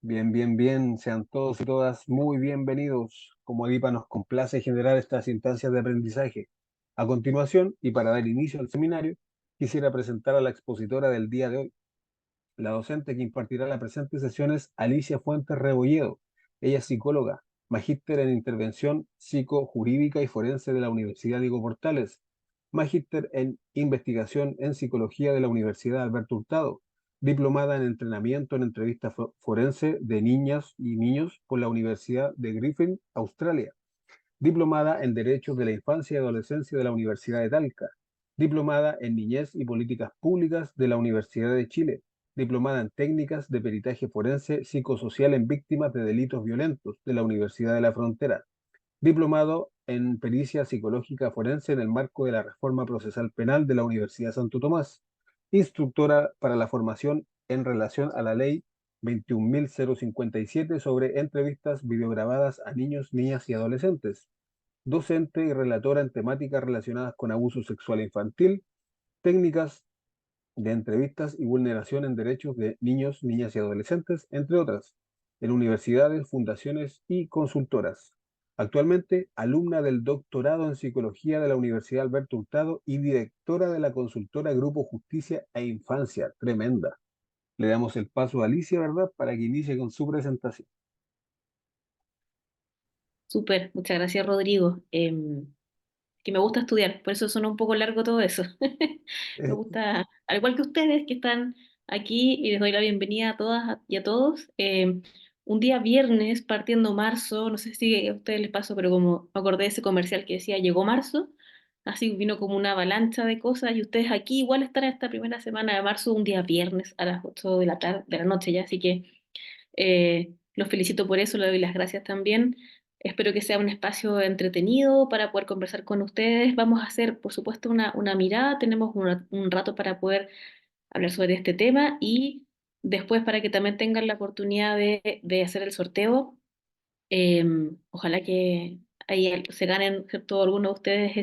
Bien, bien, bien. Sean todos y todas muy bienvenidos. Como Edipa nos complace generar estas instancias de aprendizaje. A continuación, y para dar inicio al seminario, quisiera presentar a la expositora del día de hoy. La docente que impartirá la presente sesión es Alicia Fuentes Rebolledo. Ella es psicóloga, magíster en intervención psicojurídica y forense de la Universidad Diego Portales, magíster en investigación en psicología de la Universidad Alberto Hurtado, diplomada en entrenamiento en entrevista forense de niñas y niños por la Universidad de Griffith, Australia, diplomada en Derechos de la Infancia y Adolescencia de la Universidad de Talca, diplomada en Niñez y Políticas Públicas de la Universidad de Chile, diplomada en Técnicas de Peritaje Forense Psicosocial en Víctimas de Delitos Violentos de la Universidad de la Frontera, diplomado en Pericia Psicológica Forense en el marco de la Reforma Procesal Penal de la Universidad Santo Tomás, instructora para la formación en relación a la Ley 21.057 sobre entrevistas videograbadas a niños, niñas y adolescentes, docente y relatora en temáticas relacionadas con abuso sexual infantil, técnicas de entrevistas y vulneración en derechos de niños, niñas y adolescentes, entre otras, en universidades, fundaciones y consultoras. Actualmente, alumna del doctorado en psicología de la Universidad Alberto Hurtado y directora de la consultora Grupo Justicia e Infancia. Tremenda. Le damos el paso a Alicia, ¿verdad?, para que inicie con su presentación. Súper, muchas gracias Rodrigo. Que me gusta estudiar, por eso suena un poco largo todo eso. Me Eh, gusta, al igual que ustedes que están aquí y les doy la bienvenida a todas y a todos. Un día viernes, partiendo marzo, no sé si a ustedes les pasó, pero como me acordé de ese comercial que decía llegó marzo, así vino como una avalancha de cosas y ustedes aquí igual están esta primera semana de marzo, un día viernes a las 8 de la tarde, de la noche ya, así que los felicito por eso, le doy las gracias también. Espero que sea un espacio entretenido para poder conversar con ustedes. Vamos a hacer, por supuesto, una mirada. Tenemos un rato para poder hablar sobre este tema y después para que también tengan la oportunidad de hacer el sorteo. Ojalá que ahí se ganen, ¿cierto? Algunos de ustedes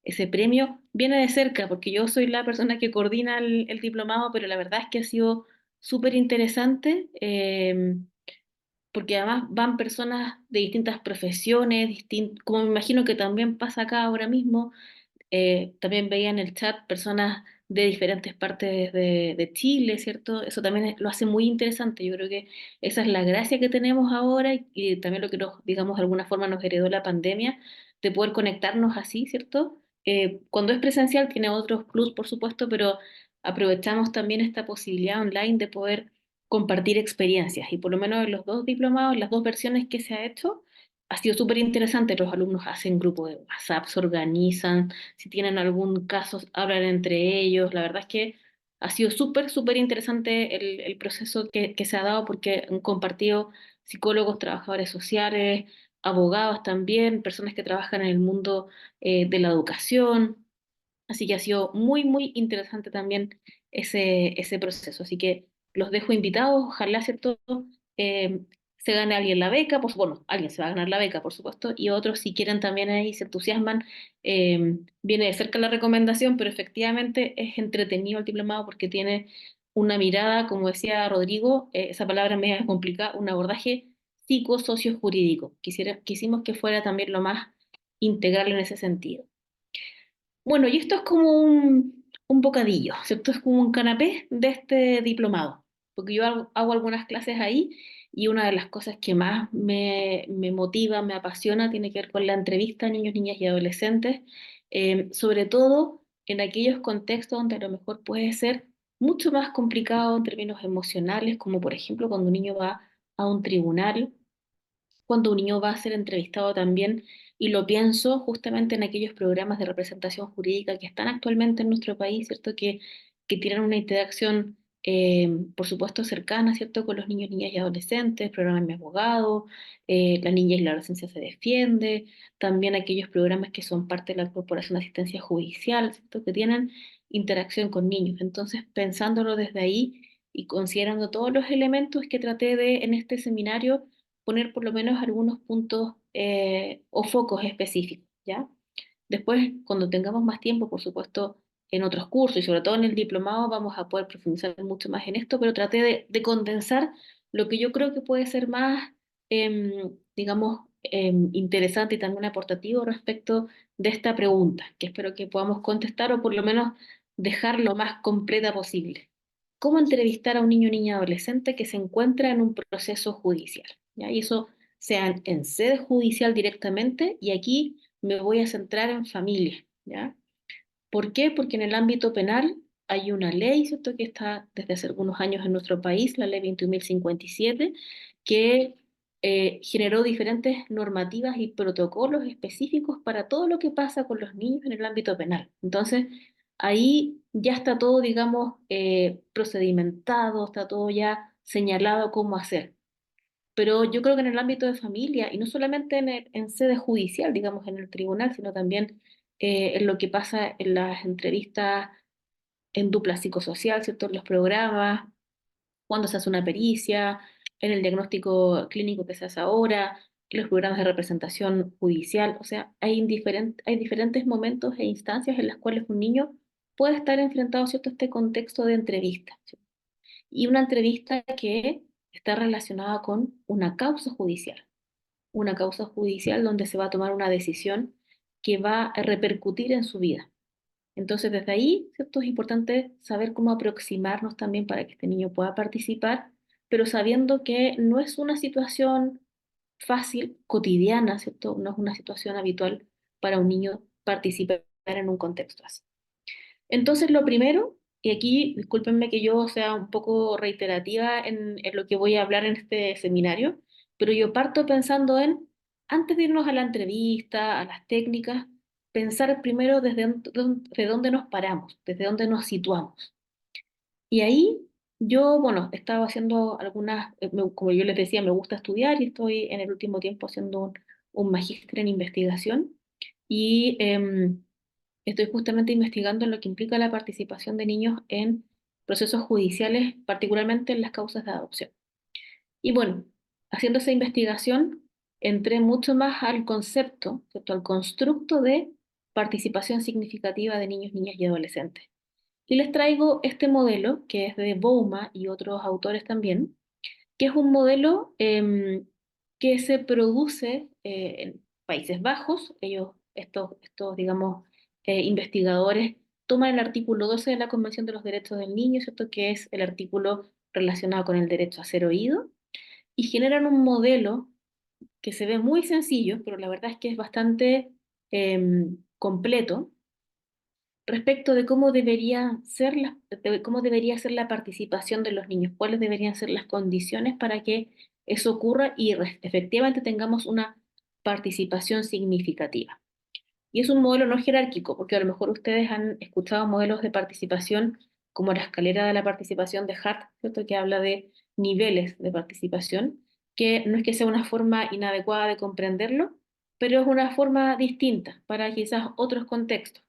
ese premio. Viene de cerca porque yo soy la persona que coordina el diplomado, pero la verdad es que ha sido súper interesante. Porque además van personas de distintas profesiones, como me imagino que también pasa acá ahora mismo, también veía en el chat personas de diferentes partes de Chile, ¿cierto? Eso también lo hace muy interesante. Yo creo que esa es la gracia que tenemos ahora y también lo que nos, digamos, de alguna forma nos heredó la pandemia, de poder conectarnos así, ¿cierto? Cuando es presencial tiene otros plus, por supuesto, pero aprovechamos también esta posibilidad online de poder compartir experiencias y por lo menos en los dos diplomados, en las dos versiones que se ha hecho, ha sido súper interesante. Los alumnos hacen grupos de WhatsApp, se organizan, si tienen algún caso, hablan entre ellos. La verdad es que ha sido súper, súper interesante el proceso que se ha dado porque han compartido psicólogos, trabajadores sociales, abogados también, personas que trabajan en el mundo de la educación. Así que ha sido muy, muy interesante también ese proceso. Así que los dejo invitados, ojalá, ¿cierto? Eh, se gane alguien la beca, pues bueno, alguien se va a ganar la beca, por supuesto, y otros si quieren también ahí se entusiasman. Viene de cerca la recomendación, pero efectivamente es entretenido el diplomado porque tiene una mirada, como decía Rodrigo, esa palabra me es complicada, un abordaje psicosocio-jurídico. Quisimos que fuera también lo más integral en ese sentido. Bueno, y esto es como un bocadillo, ¿cierto? Es como un canapé de este diplomado, porque yo hago algunas clases ahí y una de las cosas que más me motiva, me apasiona, tiene que ver con la entrevista a niños, niñas y adolescentes, sobre todo en aquellos contextos donde a lo mejor puede ser mucho más complicado en términos emocionales, como por ejemplo cuando un niño va a un tribunal, cuando un niño va a ser entrevistado también, y lo pienso justamente en aquellos programas de representación jurídica que están actualmente en nuestro país, ¿cierto? Que tienen una interacción, por supuesto, cercana, ¿cierto? Con los niños, niñas y adolescentes, programa Mi Abogado, La Niña y la Adolescencia se defiende, también aquellos programas que son parte de la Corporación de Asistencia Judicial, ¿cierto? Que tienen interacción con niños. Entonces, pensándolo desde ahí y considerando todos los elementos que traté de en este seminario, poner por lo menos algunos puntos o focos específicos, ¿ya? Después, cuando tengamos más tiempo, por supuesto, en otros cursos y sobre todo en el diplomado, vamos a poder profundizar mucho más en esto, pero traté de condensar Lo que yo creo que puede ser más, digamos, interesante y también aportativo respecto de esta pregunta, que espero que podamos contestar o por lo menos dejar lo más completa posible. ¿Cómo entrevistar a un niño o niña adolescente que se encuentra en un proceso judicial? ¿Ya? Y eso sea en sede judicial directamente, y aquí me voy a centrar en familia, ¿ya? ¿Por qué? Porque en el ámbito penal hay una ley, ¿cierto?, que está desde hace algunos años en nuestro país, la ley 21.057, que generó diferentes normativas y protocolos específicos para todo lo que pasa con los niños en el ámbito penal. Entonces, ahí ya está todo, digamos, procedimentado, está todo ya señalado cómo hacer. Pero yo creo que en el ámbito de familia, y no solamente en sede judicial, digamos, en el tribunal, sino también en lo que pasa en las entrevistas en dupla psicosocial, ¿cierto? En los programas, cuando se hace una pericia, en el diagnóstico clínico que se hace ahora, en los programas de representación judicial. O sea, hay diferentes momentos e instancias en las cuales un niño puede estar enfrentado, ¿cierto?, a este contexto de entrevista, ¿cierto? Y una entrevista que está relacionada con una causa judicial donde se va a tomar una decisión que va a repercutir en su vida. Entonces, desde ahí, ¿cierto? Es importante saber cómo aproximarnos también para que este niño pueda participar, pero sabiendo que no es una situación fácil, cotidiana, ¿cierto? No es una situación habitual para un niño participar en un contexto así. Entonces, lo primero, y aquí discúlpenme que yo sea un poco reiterativa en lo que voy a hablar en este seminario, pero yo parto pensando en, antes de irnos a la entrevista, a las técnicas, pensar primero desde dónde nos paramos, desde dónde nos situamos. Y ahí yo, bueno, estaba haciendo algunas, como yo les decía, me gusta estudiar y estoy en el último tiempo haciendo un magíster en investigación. Y estoy justamente investigando lo que implica la participación de niños en procesos judiciales, particularmente en las causas de adopción. Y bueno, haciendo esa investigación, entré mucho más al concepto, ¿cierto?, al constructo de participación significativa de niños, niñas y adolescentes. Y les traigo este modelo, que es de Bouma y otros autores también, que es un modelo que se produce en Países Bajos. Estos digamos, investigadores toman el artículo 12 de la Convención de los Derechos del Niño, ¿cierto?, que es el artículo relacionado con el derecho a ser oído, y generan un modelo que se ve muy sencillo, pero la verdad es que es bastante completo respecto de cómo debería ser la participación de los niños, cuáles deberían ser las condiciones para que eso ocurra y efectivamente tengamos una participación significativa. Y es un modelo no jerárquico, porque a lo mejor ustedes han escuchado modelos de participación como la escalera de la participación de Hart, ¿cierto?, que habla de niveles de participación, que no es que sea una forma inadecuada de comprenderlo, pero es una forma distinta para quizás otros contextos.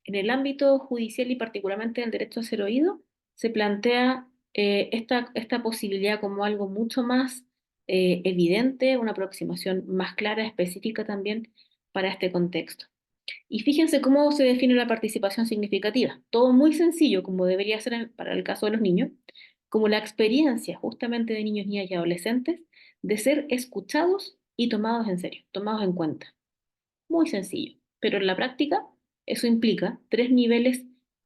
En el ámbito judicial y particularmente en el derecho a ser oído, se plantea esta posibilidad como algo mucho más evidente, una aproximación más clara, específica también para este contexto. Y fíjense cómo se define la participación significativa. Todo muy sencillo, como debería ser para el caso de los niños, como la experiencia justamente de niños, niñas y adolescentes de ser escuchados y tomados en serio, tomados en cuenta. Muy sencillo, pero en la práctica eso implica tres niveles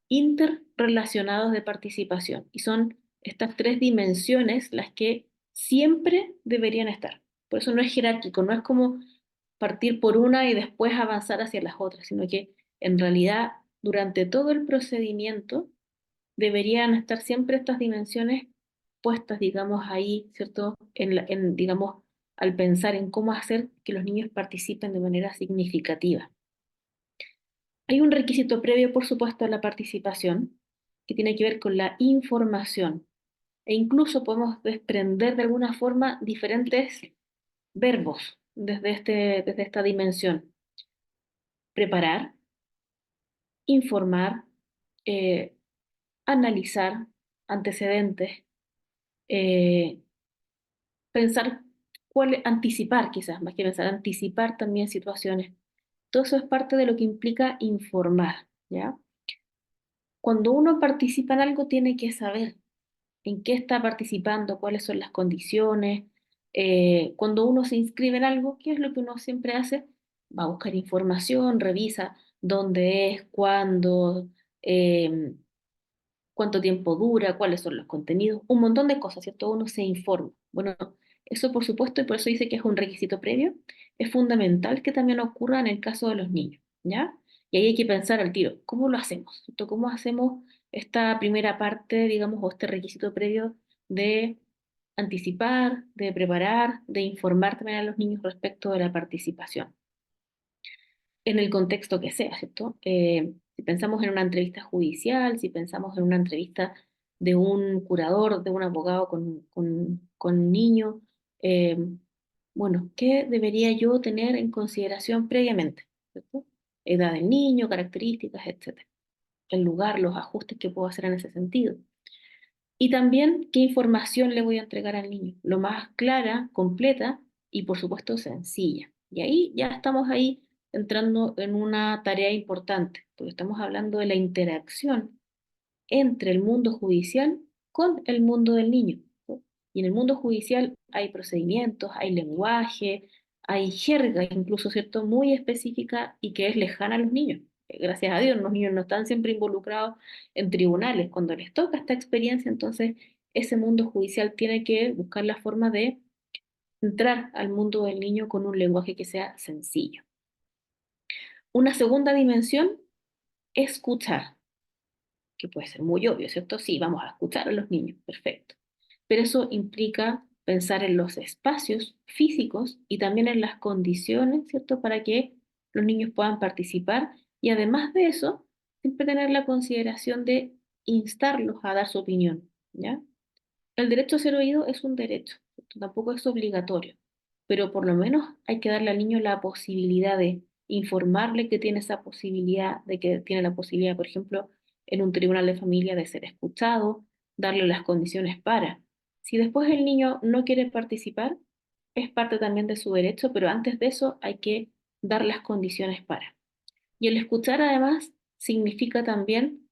interrelacionados de participación, y son estas tres dimensiones las que siempre deberían estar. Por eso no es jerárquico, no es como partir por una y después avanzar hacia las otras, sino que en realidad durante todo el procedimiento deberían estar siempre estas dimensiones puestas, digamos, ahí, ¿cierto? Digamos, al pensar en cómo hacer que los niños participen de manera significativa. Hay un requisito previo, por supuesto, a la participación, que tiene que ver con la información. E incluso podemos desprender de alguna forma diferentes verbos desde esta dimensión. Preparar, informar, eh, analizar antecedentes, eh, pensar anticipar quizás, más que pensar, anticipar también situaciones. Todo eso es parte de lo que implica informar, ¿ya? Cuando uno participa en algo tiene que saber. en qué está participando, cuáles son las condiciones. Cuando uno se inscribe en algo, ¿qué es lo que uno siempre hace? Va a buscar información, revisa dónde es, cuándo, eh, cuánto tiempo dura, cuáles son los contenidos, un montón de cosas, ¿cierto? Uno se informa. Bueno, eso por supuesto, y por eso dice que es un requisito previo, es fundamental que también ocurra en el caso de los niños, ¿ya? Y ahí hay que pensar al tiro, ¿cómo lo hacemos? ¿Cierto? ¿Cómo hacemos esta primera parte, digamos, o este requisito previo de anticipar, de preparar, de informar también a los niños respecto de la participación? En el contexto que sea, ¿cierto? Si pensamos en una entrevista judicial, si pensamos en una entrevista de un curador, de un abogado con un niño, eh, bueno, ¿qué debería yo tener en consideración previamente? ¿Cierto? Edad del niño, características, etcétera. El lugar, los ajustes que puedo hacer en ese sentido. Y también qué información le voy a entregar al niño, lo más clara, completa y por supuesto sencilla. Y ahí ya estamos ahí entrando en una tarea importante, porque estamos hablando de la interacción entre el mundo judicial con el mundo del niño, ¿no? Y en el mundo judicial hay procedimientos, hay lenguaje, hay jerga, incluso, ¿cierto?, muy específica y que es lejana a los niños. Gracias a Dios, los niños no están siempre involucrados en tribunales. Cuando les toca esta experiencia, entonces ese mundo judicial tiene que buscar la forma de entrar al mundo del niño con un lenguaje que sea sencillo. Una segunda dimensión, escuchar, que puede ser muy obvio, ¿cierto? Sí, vamos a escuchar a los niños, perfecto. Pero eso implica pensar en los espacios físicos y también en las condiciones, ¿cierto? Para que los niños puedan participar y además de eso, siempre tener la consideración de instarlos a dar su opinión, ¿ya? El derecho a ser oído es un derecho, ¿cierto? Tampoco es obligatorio, pero por lo menos hay que darle al niño la posibilidad de informarle que tiene esa posibilidad, de que tiene la posibilidad, por ejemplo, en un tribunal de familia de ser escuchado, darle las condiciones para. Si después el niño no quiere participar, es parte también de su derecho, pero antes de eso hay que dar las condiciones para. Y el escuchar además significa también,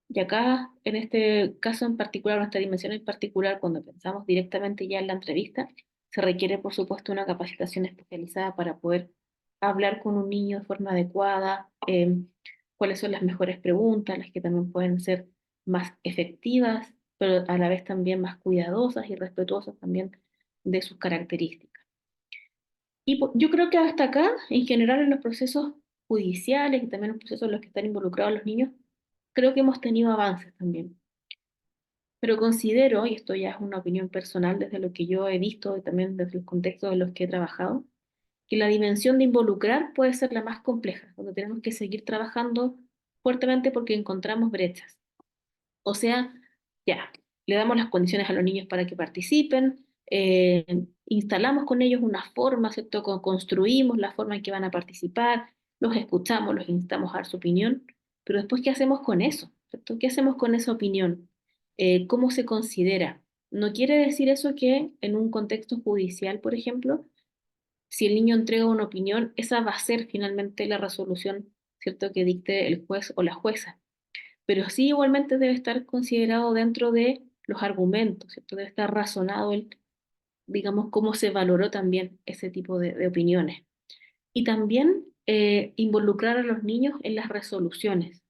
y acá, en este caso en particular, en esta dimensión en particular, cuando pensamos directamente ya en la entrevista, se requiere, por supuesto, una capacitación especializada para poder hablar con un niño de forma adecuada, cuáles son las mejores preguntas, las que también pueden ser más efectivas, pero a la vez también más cuidadosas y respetuosas también de sus características. Y yo creo que hasta acá, en general, en los procesos judiciales y también los procesos en los que están involucrados los niños, creo que hemos tenido avances también. Pero considero, y esto ya es una opinión personal desde lo que yo he visto y también desde los contextos en los que he trabajado, que la dimensión de involucrar puede ser la más compleja, donde tenemos que seguir trabajando fuertemente porque encontramos brechas. O sea, ya, le damos las condiciones a los niños para que participen, instalamos con ellos una forma, ¿cierto? Construimos la forma en que van a participar, los escuchamos, los instamos a dar su opinión, pero después, ¿qué hacemos con eso? ¿Cierto? ¿Qué hacemos con esa opinión? ¿Cómo se considera? No quiere decir eso que en un contexto judicial, por ejemplo, si el niño entrega una opinión, esa va a ser finalmente la resolución, ¿cierto?, que dicte el juez o la jueza, pero sí igualmente debe estar considerado dentro de los argumentos, ¿cierto? Debe estar razonado el, digamos, cómo se valoró también ese tipo de opiniones. Y también involucrar a los niños en las resoluciones.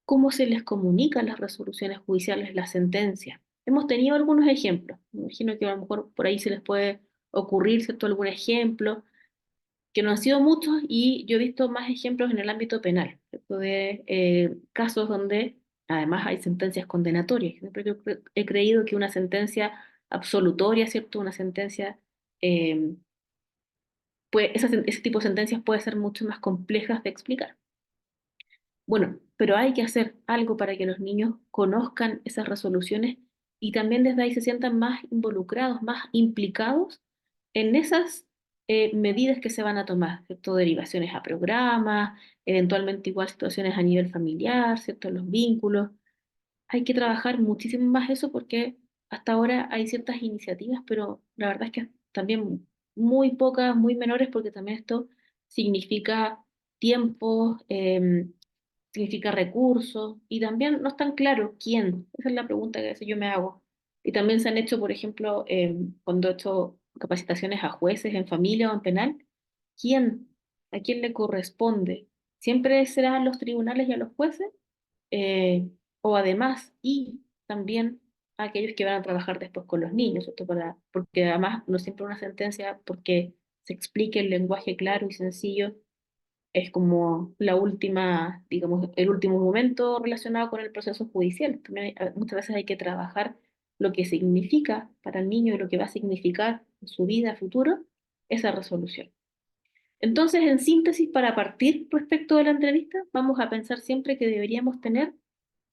¿Cómo se les comunican las resoluciones judiciales, las sentencias? Hemos tenido algunos ejemplos. Me imagino que a lo mejor por ahí se les puede ocurrir, ¿cierto?, algún ejemplo que no han sido muchos y yo he visto más ejemplos en el ámbito penal, ¿cierto? De casos donde además hay sentencias condenatorias. Siempre yo he creído que una sentencia absolutoria, ¿cierto? Una sentencia, eh, ese tipo de sentencias puede ser mucho más complejas de explicar. Bueno, pero hay que hacer algo para que los niños conozcan esas resoluciones y también desde ahí se sientan más involucrados, más implicados en esas medidas que se van a tomar, ¿cierto? Derivaciones a programas, eventualmente igual situaciones a nivel familiar, ¿cierto? Los vínculos. Hay que trabajar muchísimo más eso porque hasta ahora hay ciertas iniciativas, pero la verdad es que también muy pocas, muy menores, porque también esto significa tiempo, significa recursos, y también no es tan claro quién. Esa es la pregunta que a veces yo me hago. Y también se han hecho, por ejemplo, cuando he hecho capacitaciones a jueces en familia o en penal, ¿quién? ¿A quién le corresponde? ¿Siempre será a los tribunales y a los jueces? O además, y también a aquellos que van a trabajar después con los niños, ¿cierto? Porque además no siempre una sentencia, porque se explique el lenguaje claro y sencillo, es como la última, digamos, el último momento relacionado con el proceso judicial. También muchas veces hay que trabajar lo que significa para el niño y lo que va a significar en su vida futuro esa resolución. Entonces, en síntesis, para partir respecto de la entrevista, vamos a pensar siempre que deberíamos tener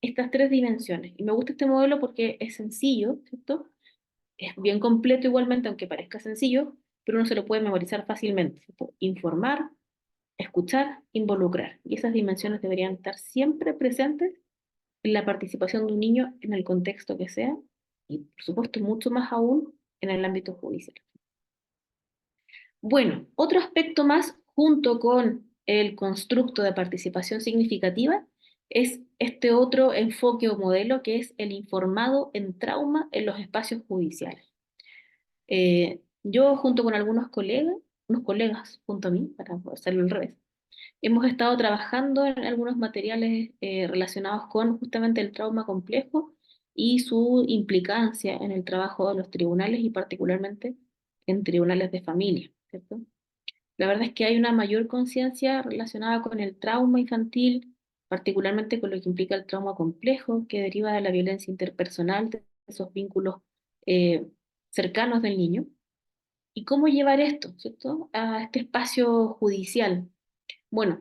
estas tres dimensiones. Y me gusta este modelo porque es sencillo, ¿cierto? Es bien completo igualmente, aunque parezca sencillo, pero uno se lo puede memorizar fácilmente, ¿cierto? Informar, escuchar, involucrar. Y esas dimensiones deberían estar siempre presentes en la participación de un niño en el contexto que sea, y por supuesto mucho más aún en el ámbito judicial. Bueno, otro aspecto más junto con el constructo de participación significativa es este otro enfoque o modelo que es el informado en trauma en los espacios judiciales. Yo junto con algunos colegas, unos colegas junto a mí, para hacerlo al revés, hemos estado trabajando en algunos materiales relacionados con justamente el trauma complejo y su implicancia en el trabajo de los tribunales y particularmente en tribunales de familia, ¿cierto? La verdad es que hay una mayor conciencia relacionada con el trauma infantil, particularmente con lo que implica el trauma complejo que deriva de la violencia interpersonal, de esos vínculos eh, cercanos del niño. ¿Y cómo llevar esto, ¿cierto?, a este espacio judicial? Bueno,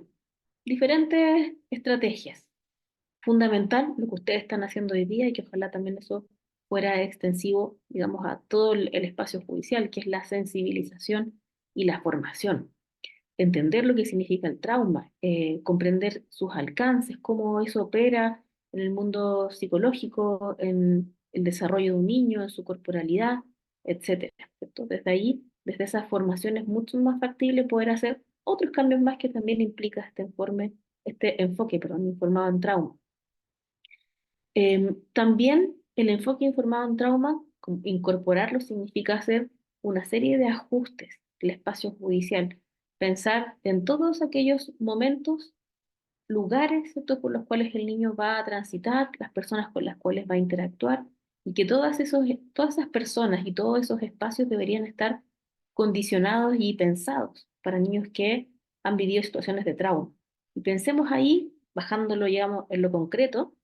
diferentes estrategias. Fundamental lo que ustedes están haciendo hoy día y que ojalá también eso fuera extensivo, digamos, a todo el espacio judicial, que es la sensibilización y la formación. Entender lo que significa el trauma, comprender sus alcances, cómo eso opera en el mundo psicológico, en el desarrollo de un niño, en su corporalidad, etcétera, ¿cierto? Desde ahí, desde esa formación es mucho más factible poder hacer otros cambios más que también implica este enfoque, perdón, informado en trauma. También el enfoque informado en trauma, incorporarlo significa hacer una serie de ajustes del espacio judicial, pensar en todos aquellos momentos, lugares, ¿cierto?, por los cuales el niño va a transitar, las personas con las cuales va a interactuar, y que todas esas personas y todos esos espacios deberían estar condicionados y pensados para niños que han vivido situaciones de trauma. Y pensemos ahí, bajándolo, digamos, en lo concreto,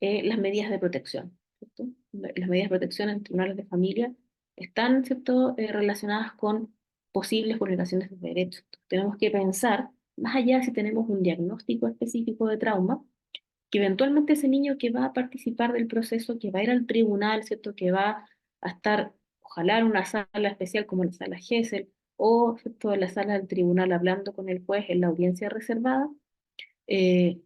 las medidas de protección, ¿cierto? Las medidas de protección en tribunales de familia están, ¿cierto?, relacionadas con posibles vulneraciones de derechos. Tenemos que pensar, más allá si tenemos un diagnóstico específico de trauma, que eventualmente ese niño que va a participar del proceso, que va a ir al tribunal, ¿cierto?, que va a estar, ojalá en una sala especial como la sala Gesell, o, ¿cierto?, en la sala del tribunal hablando con el juez en la audiencia reservada, eh,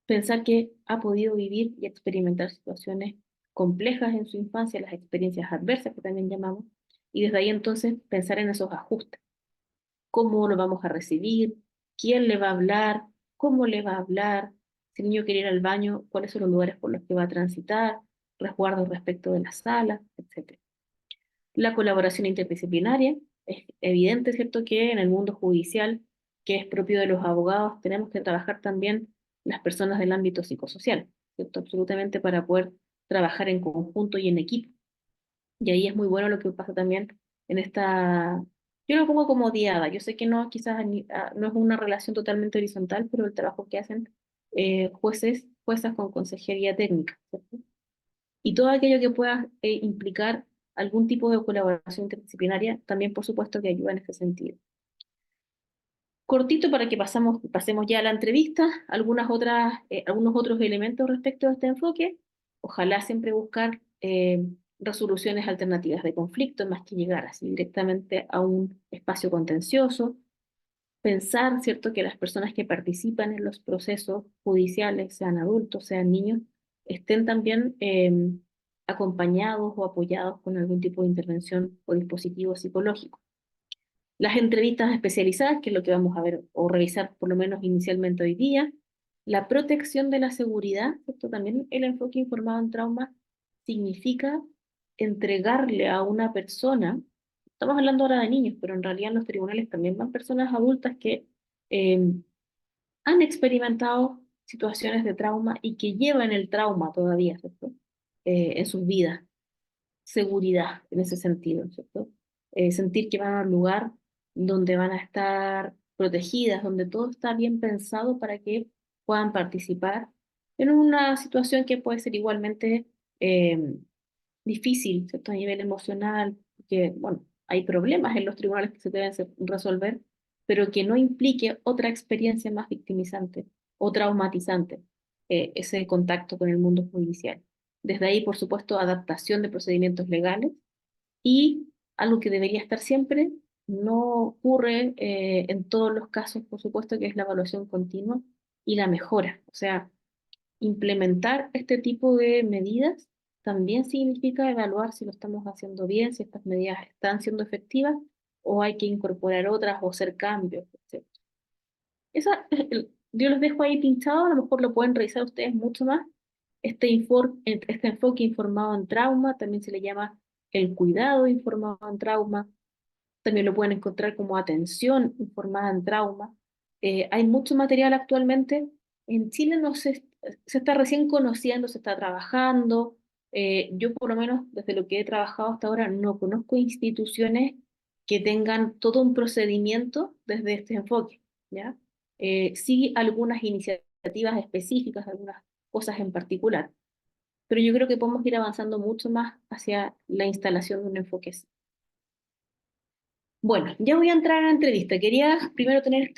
pensar que ha podido vivir y experimentar situaciones complejas en su infancia, las experiencias adversas que también llamamos, y desde ahí entonces pensar en esos ajustes. ¿Cómo lo vamos a recibir? ¿Quién le va a hablar? ¿Cómo le va a hablar? Si el niño quiere ir al baño, ¿cuáles son los lugares por los que va a transitar? Resguardos respecto de la sala, etcétera. La colaboración interdisciplinaria. Es evidente, ¿cierto?, que en el mundo judicial, que es propio de los abogados, tenemos que trabajar también las personas del ámbito psicosocial, ¿cierto? Absolutamente para poder trabajar en conjunto y en equipo. Y ahí es muy bueno lo que pasa también en esta, yo lo pongo como diada, yo sé que no, quizás no es una relación totalmente horizontal, pero el trabajo que hacen jueces, juezas con consejería técnica, ¿cierto? Y todo aquello que pueda implicar algún tipo de colaboración interdisciplinaria, también por supuesto que ayuda en ese sentido. Cortito para que pasemos ya a la entrevista, algunos otros elementos respecto a este enfoque. Ojalá siempre buscar resoluciones alternativas de conflicto, más que llegar así directamente a un espacio contencioso. Pensar, ¿cierto?, que las personas que participan en los procesos judiciales, sean adultos, sean niños, estén también acompañados o apoyados con algún tipo de intervención o dispositivo psicológico. Las entrevistas especializadas, que es lo que vamos a ver o revisar por lo menos inicialmente hoy día, la protección de la seguridad, ¿cierto? También el enfoque informado en trauma significa entregarle a una persona, estamos hablando ahora de niños, pero en realidad en los tribunales también van personas adultas que eh, han experimentado situaciones de trauma y que llevan el trauma todavía, ¿cierto? En sus vidas. Seguridad en ese sentido, ¿cierto? Sentir que van a un lugar donde van a estar protegidas, donde todo está bien pensado para que puedan participar en una situación que puede ser igualmente eh, difícil, ¿cierto? A nivel emocional, que, bueno, hay problemas en los tribunales que se deben resolver, pero que no implique otra experiencia más victimizante o traumatizante, ese contacto con el mundo judicial. Desde ahí, por supuesto, adaptación de procedimientos legales y algo que debería estar siempre, no ocurre en todos los casos, por supuesto, que es la evaluación continua y la mejora. O sea, implementar este tipo de medidas también significa evaluar si lo estamos haciendo bien, si estas medidas están siendo efectivas o hay que incorporar otras o hacer cambios, etc. Yo los dejo ahí pinchados, a lo mejor lo pueden revisar ustedes mucho más. Este enfoque informado en trauma también se le llama el cuidado informado en trauma, también lo pueden encontrar como atención informada en trauma. Hay mucho material actualmente. En Chile no se está recién conociendo, se está trabajando. Yo por lo menos desde lo que he trabajado hasta ahora no conozco instituciones que tengan todo un procedimiento desde este enfoque, ¿ya? Sí algunas iniciativas específicas, algunas cosas en particular, pero yo creo que podemos ir avanzando mucho más hacia la instalación de un enfoque así. Bueno, ya voy a entrar a la entrevista. Quería primero tener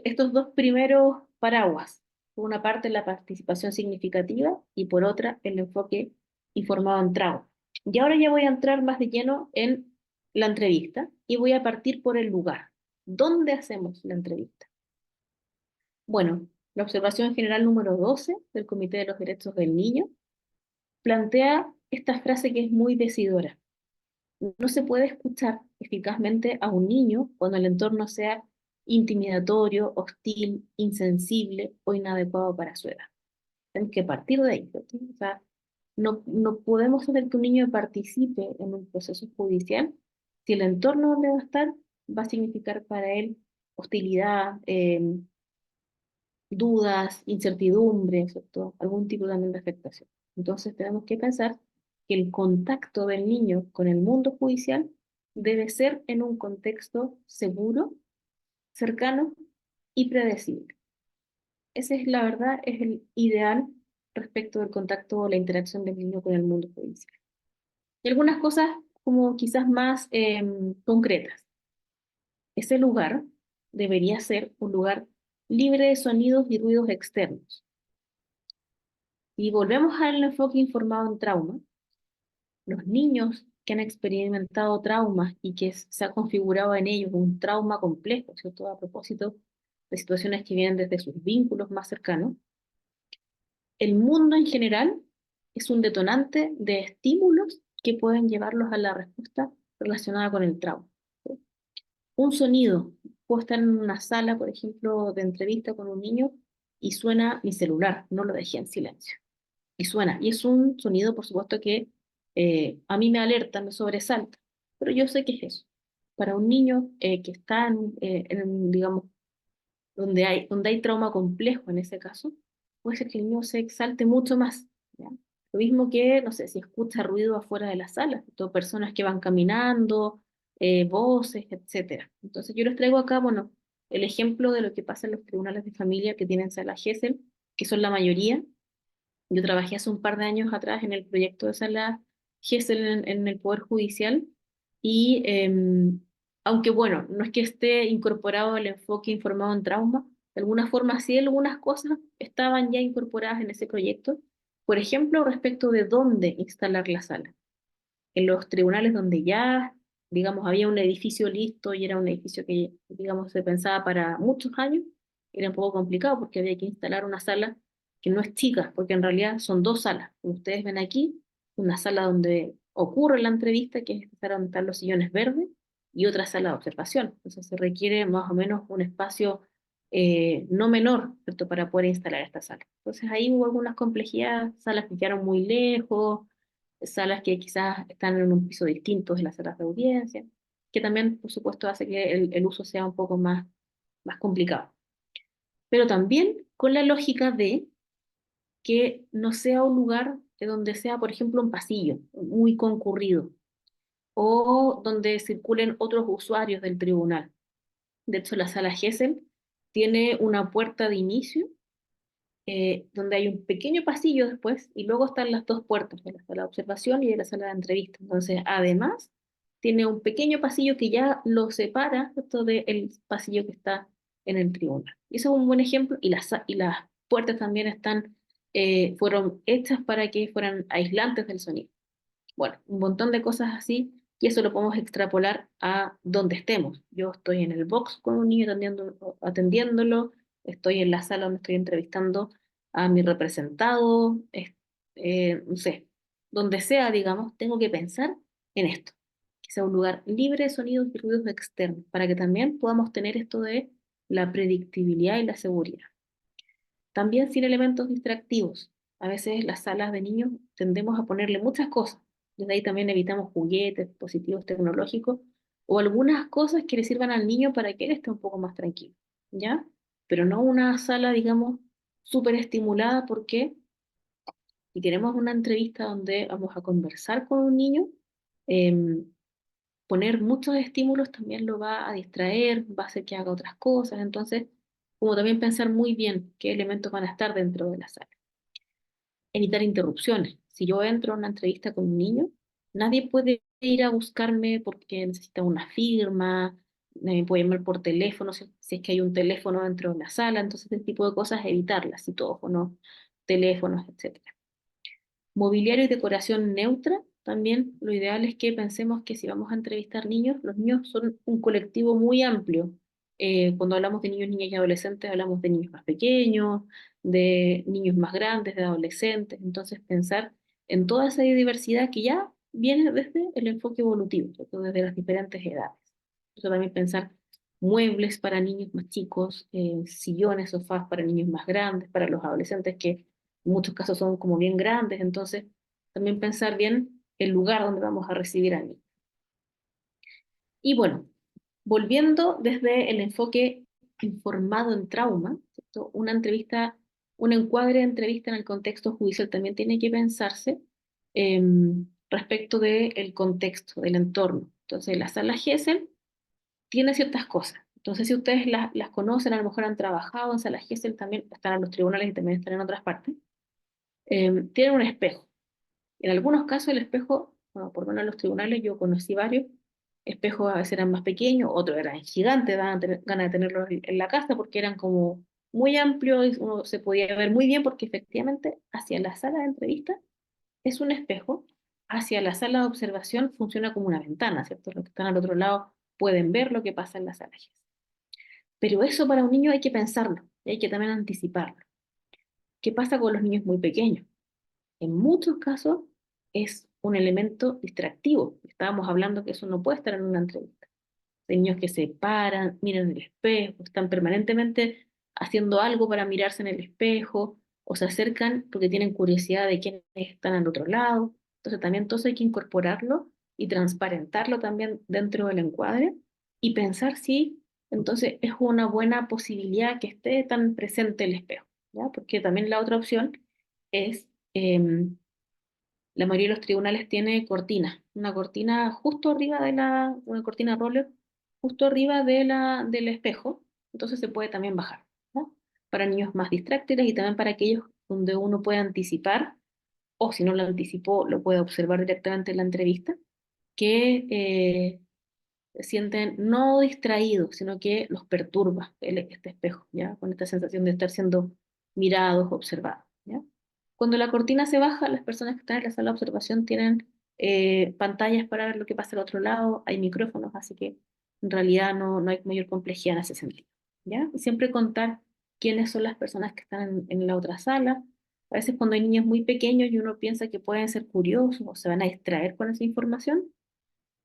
estos dos primeros paraguas. Por una parte, la participación significativa y por otra, el enfoque informado en trauma. Y ahora ya voy a entrar más de lleno en la entrevista y voy a partir por el lugar. ¿Dónde hacemos la entrevista? Bueno, la observación general número 12 del Comité de los Derechos del Niño plantea esta frase que es muy decidora. No se puede escuchar eficazmente a un niño cuando el entorno sea intimidatorio, hostil, insensible o inadecuado para su edad. Tenemos que partir de ahí, ¿cierto? O sea, no podemos hacer que un niño participe en un proceso judicial si el entorno donde va a estar va a significar para él hostilidad, dudas, incertidumbre, ¿cierto? Algún tipo también de afectación. Entonces tenemos que pensar que el contacto del niño con el mundo judicial debe ser en un contexto seguro, cercano y predecible. Ese es la verdad, es el ideal respecto del contacto o la interacción del niño con el mundo judicial. Y algunas cosas como quizás más concretas. Ese lugar debería ser un lugar libre de sonidos y ruidos externos. Y volvemos al enfoque informado en trauma. Los niños que han experimentado traumas y que se ha configurado en ellos un trauma complejo, ¿cierto? A propósito de situaciones que vienen desde sus vínculos más cercanos, el mundo en general es un detonante de estímulos que pueden llevarlos a la respuesta relacionada con el trauma, ¿sí? Un sonido, puedo estar en una sala, por ejemplo, de entrevista con un niño y suena mi celular, no lo dejé en silencio y suena. Y es un sonido, por supuesto, que a mí me alerta, me sobresalta, pero yo sé que es eso. Para un niño que está digamos, donde hay trauma complejo en ese caso, puede ser que el niño se exalte mucho más, ¿ya? Lo mismo que, no sé, si escucha ruido afuera de la sala, todo personas que van caminando, voces, etcétera. Entonces yo les traigo acá, bueno, el ejemplo de lo que pasa en los tribunales de familia que tienen sala GESEL, que son la mayoría. Yo trabajé hace un par de años atrás en el proyecto de sala GESEL en el Poder Judicial y aunque bueno, no es que esté incorporado el enfoque informado en trauma, de alguna forma sí algunas cosas estaban ya incorporadas en ese proyecto. Por ejemplo, respecto de dónde instalar la sala. En los tribunales donde ya, digamos, había un edificio listo y era un edificio que, digamos, se pensaba para muchos años, era un poco complicado porque había que instalar una sala que no es chica, porque en realidad son dos salas. Como ustedes ven aquí, una sala donde ocurre la entrevista, que es donde están los sillones verdes, y otra sala de observación. Entonces se requiere más o menos un espacio no menor, ¿cierto? Para poder instalar esta sala. Entonces ahí hubo algunas complejidades, salas que quedaron muy lejos, salas que quizás están en un piso distinto de las salas de audiencia, que también, por supuesto, hace que el uso sea un poco más complicado. Pero también con la lógica de que no sea un lugar donde sea, por ejemplo, un pasillo muy concurrido o donde circulen otros usuarios del tribunal. De hecho, la sala Gesell tiene una puerta de inicio donde hay un pequeño pasillo después y luego están las dos puertas de la sala de observación y de la sala de entrevista. Entonces, además, tiene un pequeño pasillo que ya lo separa esto del pasillo que está en el tribunal. Y eso es un buen ejemplo y las puertas también fueron hechas para que fueran aislantes del sonido. Bueno, un montón de cosas así, y eso lo podemos extrapolar a donde estemos. Yo estoy en el box con un niño atendiéndolo, estoy en la sala donde estoy entrevistando a mi representado, no sé, donde sea, digamos, tengo que pensar en esto, que sea un lugar libre de sonidos y ruidos externos, para que también podamos tener esto de la predictibilidad y la seguridad. También sin elementos distractivos. A veces las salas de niños tendemos a ponerle muchas cosas. Desde ahí también evitamos juguetes, dispositivos tecnológicos o algunas cosas que le sirvan al niño para que él esté un poco más tranquilo, ¿ya? Pero no una sala, digamos, súper estimulada porque si queremos una entrevista donde vamos a conversar con un niño, em, poner muchos estímulos también lo va a distraer, va a hacer que haga otras cosas. Entonces, como también pensar muy bien qué elementos van a estar dentro de la sala. Evitar interrupciones. Si yo entro a una entrevista con un niño, nadie puede ir a buscarme porque necesita una firma, me puede llamar por teléfono si es que hay un teléfono dentro de la sala, entonces este tipo de cosas evitarlas, citófonos, teléfonos, etcétera. Mobiliario y decoración neutra, también lo ideal es que pensemos que si vamos a entrevistar niños, los niños son un colectivo muy amplio. Cuando hablamos de niños, niñas y adolescentes, hablamos de niños más pequeños, de niños más grandes, de adolescentes. Entonces, pensar en toda esa diversidad que ya viene desde el enfoque evolutivo, ¿cierto? Desde las diferentes edades. Entonces, también pensar muebles para niños más chicos, sillones, sofás para niños más grandes, para los adolescentes que en muchos casos son como bien grandes, entonces también pensar bien el lugar donde vamos a recibir al niño. Y bueno, volviendo desde el enfoque informado en trauma, ¿cierto? Una entrevista, un encuadre de entrevista en el contexto judicial también tiene que pensarse eh, respecto del contexto, del entorno. Entonces, la sala Gesell tiene ciertas cosas. Entonces, si ustedes las conocen, a lo mejor han trabajado en sala Gesell, también están en los tribunales y también están en otras partes, tienen un espejo. En algunos casos el espejo, bueno, por lo menos en los tribunales yo conocí varios, espejos a veces eran más pequeños, otros eran gigantes, daban ganas de tenerlos en la casa porque eran como muy amplios y uno se podía ver muy bien porque efectivamente hacia la sala de entrevista es un espejo, hacia la sala de observación funciona como una ventana, ¿cierto? Los que están al otro lado pueden ver lo que pasa en la sala. Pero eso para un niño hay que pensarlo y hay que también anticiparlo. ¿Qué pasa con los niños muy pequeños? En muchos casos es un elemento distractivo. Estábamos hablando que eso no puede estar en una entrevista. Hay niños que se paran, miran el espejo, están permanentemente haciendo algo para mirarse en el espejo, o se acercan porque tienen curiosidad de quiénes están al otro lado. Entonces también todo eso hay que incorporarlo y transparentarlo también dentro del encuadre y pensar si entonces es una buena posibilidad que esté tan presente el espejo, ¿ya? Porque también la otra opción es la mayoría de los tribunales tiene cortina, una cortina justo arriba una cortina roller, justo arriba del espejo, entonces se puede también bajar, ¿no? Para niños más distráctiles y también para aquellos donde uno puede anticipar, o si no lo anticipó, lo puede observar directamente en la entrevista, que se sienten no distraídos, sino que los perturba este espejo, ¿ya? Con esta sensación de estar siendo mirados, observados, ¿ya? Cuando la cortina se baja, las personas que están en la sala de observación tienen pantallas para ver lo que pasa al otro lado, hay micrófonos, así que en realidad no hay mayor complejidad en ese sentido, ¿ya? Y siempre contar quiénes son las personas que están en la otra sala. A veces cuando hay niños muy pequeños y uno piensa que pueden ser curiosos o se van a distraer con esa información,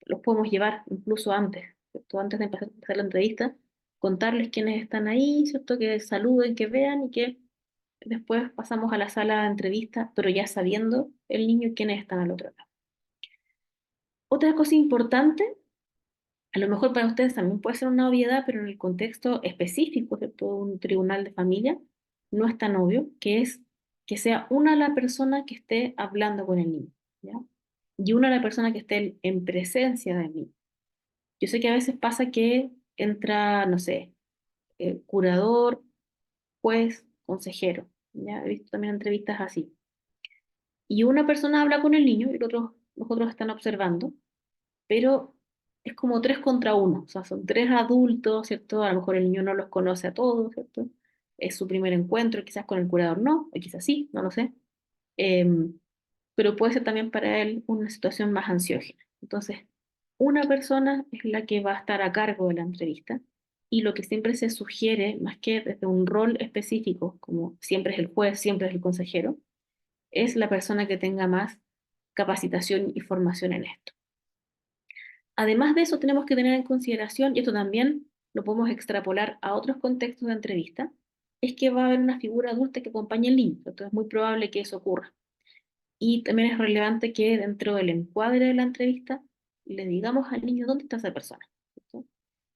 los podemos llevar incluso antes, ¿cierto? Antes de empezar la entrevista, contarles quiénes están ahí, ¿cierto? Que saluden, que vean y que después pasamos a la sala de entrevista, pero ya sabiendo el niño quiénes están al otro lado. Otra cosa importante, a lo mejor para ustedes también puede ser una obviedad, pero en el contexto específico de todo un tribunal de familia, no es tan obvio, que es que sea una la persona que esté hablando con el niño, ¿ya? Y una la persona que esté en presencia del niño. Yo sé que a veces pasa que entra, no sé, curador, juez, consejero, ¿ya? He visto también entrevistas así. Y una persona habla con el niño y los otros están observando, pero es como tres contra uno, o sea, son tres adultos, ¿cierto? A lo mejor el niño no los conoce a todos, ¿cierto? Es su primer encuentro, quizás con el curador no, o quizás sí, no lo sé. Em, pero puede ser también para él una situación más ansiógena. Entonces, una persona es la que va a estar a cargo de la entrevista y lo que siempre se sugiere, más que desde un rol específico, como siempre es el juez, siempre es el consejero, es la persona que tenga más capacitación y formación en esto. Además de eso, tenemos que tener en consideración, y esto también lo podemos extrapolar a otros contextos de entrevista, es que va a haber una figura adulta que acompañe al niño. Entonces es muy probable que eso ocurra. Y también es relevante que dentro del encuadre de la entrevista le digamos al niño dónde está esa persona. ¿Cierto?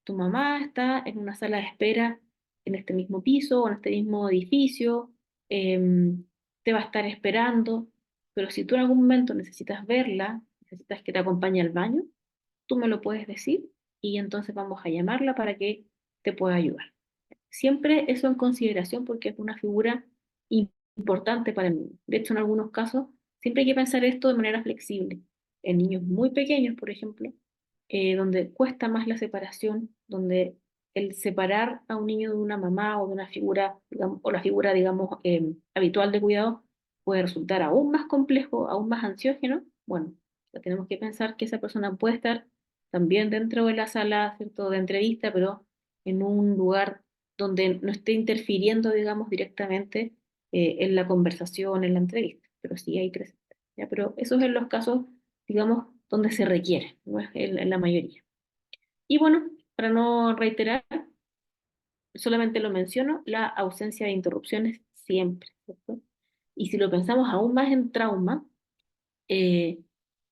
Tu mamá está en una sala de espera en este mismo piso o en este mismo edificio, te va a estar esperando, pero si tú en algún momento necesitas verla, necesitas que te acompañe al baño, tú me lo puedes decir y entonces vamos a llamarla para que te pueda ayudar. Siempre eso en consideración porque es una figura importante para el niño. De hecho, en algunos casos, siempre hay que pensar esto de manera flexible. En niños muy pequeños, por ejemplo, donde cuesta más la separación, donde el separar a un niño de una mamá o de una figura, digamos, o la figura, digamos, habitual de cuidado, puede resultar aún más complejo, aún más ansiógeno. Bueno, ya tenemos que pensar que esa persona puede estar también dentro de la sala, ¿cierto?, de entrevista, pero en un lugar donde no esté interfiriendo, digamos, directamente en la conversación, en la entrevista, pero sí hay presente. ¿Ya? Pero eso es en los casos, digamos, donde se requiere, no es en la mayoría. Y bueno, para no reiterar, solamente lo menciono, la ausencia de interrupciones siempre, ¿cierto? Y si lo pensamos aún más en trauma, eh,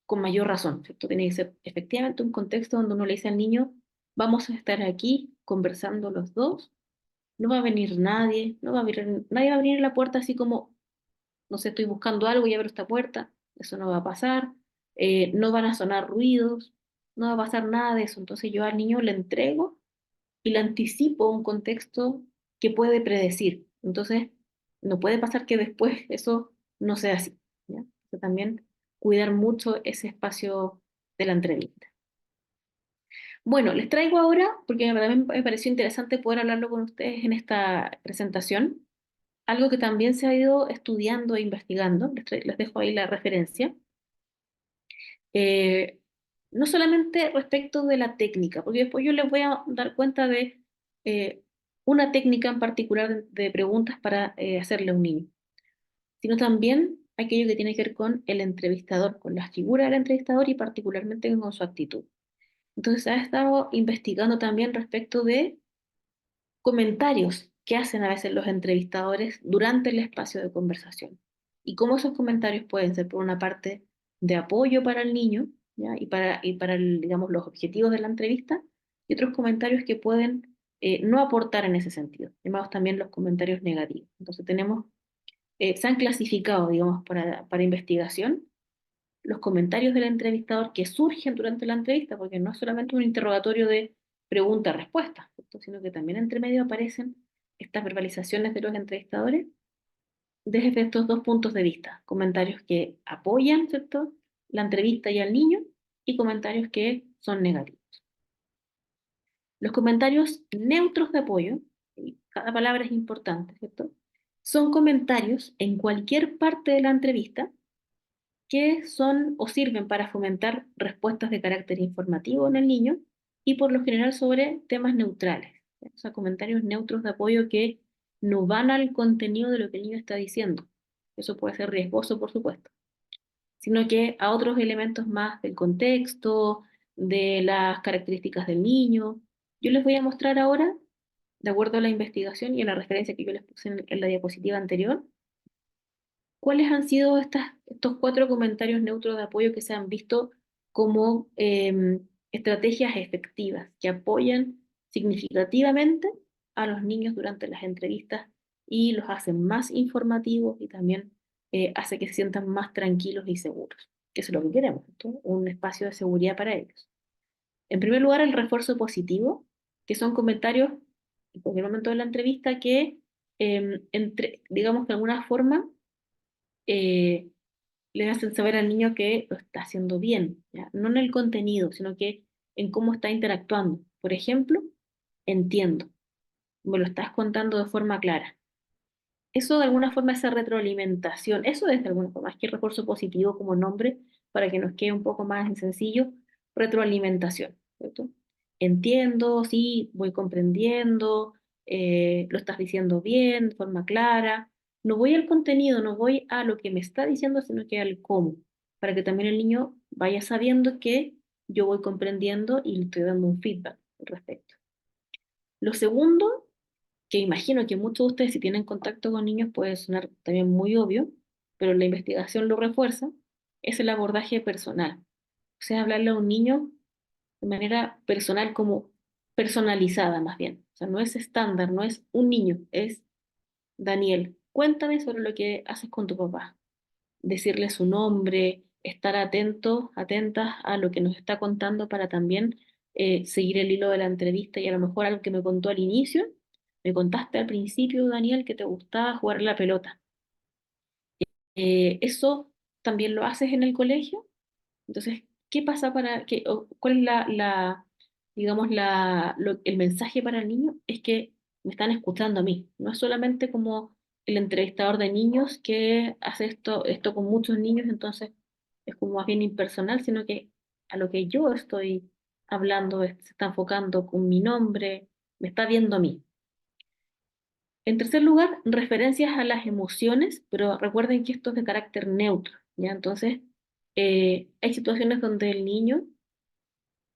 con mayor razón, ¿cierto? Tiene que ser efectivamente un contexto donde uno le dice al niño, vamos a estar aquí conversando los dos, no va a venir nadie, no va a venir, nadie va a venir a la puerta así como, no sé, estoy buscando algo y abro esta puerta, eso no va a pasar, no van a sonar ruidos, no va a pasar nada de eso. Entonces yo al niño le entrego y le anticipo un contexto que puede predecir. Entonces no puede pasar que después eso no sea así, ¿ya? Entonces, también cuidar mucho ese espacio de la entrevista. Bueno, les traigo ahora, porque también me pareció interesante poder hablarlo con ustedes en esta presentación, algo que también se ha ido estudiando e investigando, les dejo ahí la referencia, eh, no solamente respecto de la técnica, porque después yo les voy a dar cuenta de una técnica en particular de preguntas para hacerle a un niño, sino también aquello que tiene que ver con el entrevistador, con la figura del entrevistador y particularmente con su actitud. Entonces, ha estado investigando también respecto de comentarios que hacen a veces los entrevistadores durante el espacio de conversación. Y cómo esos comentarios pueden ser, por una parte, de apoyo para el niño, ¿ya? Y para digamos, los objetivos de la entrevista, y otros comentarios que pueden no aportar en ese sentido, llamados también los comentarios negativos. Entonces tenemos, se han clasificado, digamos, para investigación los comentarios del entrevistador que surgen durante la entrevista, porque no es solamente un interrogatorio de pregunta-respuesta, ¿cierto? Sino que también entre medio aparecen estas verbalizaciones de los entrevistadores desde estos dos puntos de vista, comentarios que apoyan, ¿cierto?, la entrevista y al niño, y comentarios que son negativos. Los comentarios neutros de apoyo, y cada palabra es importante, ¿cierto?, son comentarios en cualquier parte de la entrevista que son o sirven para fomentar respuestas de carácter informativo en el niño y por lo general sobre temas neutrales, ¿ya? O sea, comentarios neutros de apoyo que no van al contenido de lo que el niño está diciendo. Eso puede ser riesgoso, por supuesto, sino que a otros elementos más del contexto, de las características del niño. Yo les voy a mostrar ahora de acuerdo a la investigación y a la referencia que yo les puse en la diapositiva anterior, ¿cuáles han sido estos cuatro comentarios neutros de apoyo que se han visto como estrategias efectivas que apoyan significativamente a los niños durante las entrevistas y los hacen más informativos y también hace que se sientan más tranquilos y seguros? Que eso es lo que queremos, ¿no? Un espacio de seguridad para ellos. En primer lugar, el refuerzo positivo, que son comentarios en cualquier momento de la entrevista que, digamos que de alguna forma, eh, le hacen saber al niño que lo está haciendo bien, ¿ya? No en el contenido, sino que en cómo está interactuando. Por ejemplo, entiendo, me lo estás contando de forma clara. Eso de alguna forma, esa retroalimentación, eso es de alguna forma, más que refuerzo positivo como nombre, para que nos quede un poco más en sencillo, retroalimentación, ¿cierto? Entiendo, sí, voy comprendiendo, lo estás diciendo bien, de forma clara. No voy al contenido, no voy a lo que me está diciendo, sino que al cómo, para que también el niño vaya sabiendo que yo voy comprendiendo y le estoy dando un feedback al respecto. Lo segundo, que imagino que muchos de ustedes, si tienen contacto con niños, puede sonar también muy obvio, pero la investigación lo refuerza, es el abordaje personal. O sea, hablarle a un niño de manera personal, como personalizada más bien. O sea, no es estándar, no es un niño, es Daniel, cuéntame sobre lo que haces con tu papá. Decirle su nombre, estar atentos, atentas a lo que nos está contando para también seguir el hilo de la entrevista y a lo mejor algo que me contó al inicio. Me contaste al principio, Daniel, que te gustaba jugar a la pelota. ¿Eso también lo haces en el colegio? Entonces, ¿qué pasa cuál es digamos, el mensaje para el niño? Es que me están escuchando a mí. No es solamente como el entrevistador de niños que hace esto con muchos niños, entonces es como más bien impersonal, sino que a lo que yo estoy hablando se está enfocando con mi nombre, me está viendo a mí. En tercer lugar, referencias a las emociones, pero recuerden que esto es de carácter neutro, ¿ya? Entonces, hay situaciones donde el niño,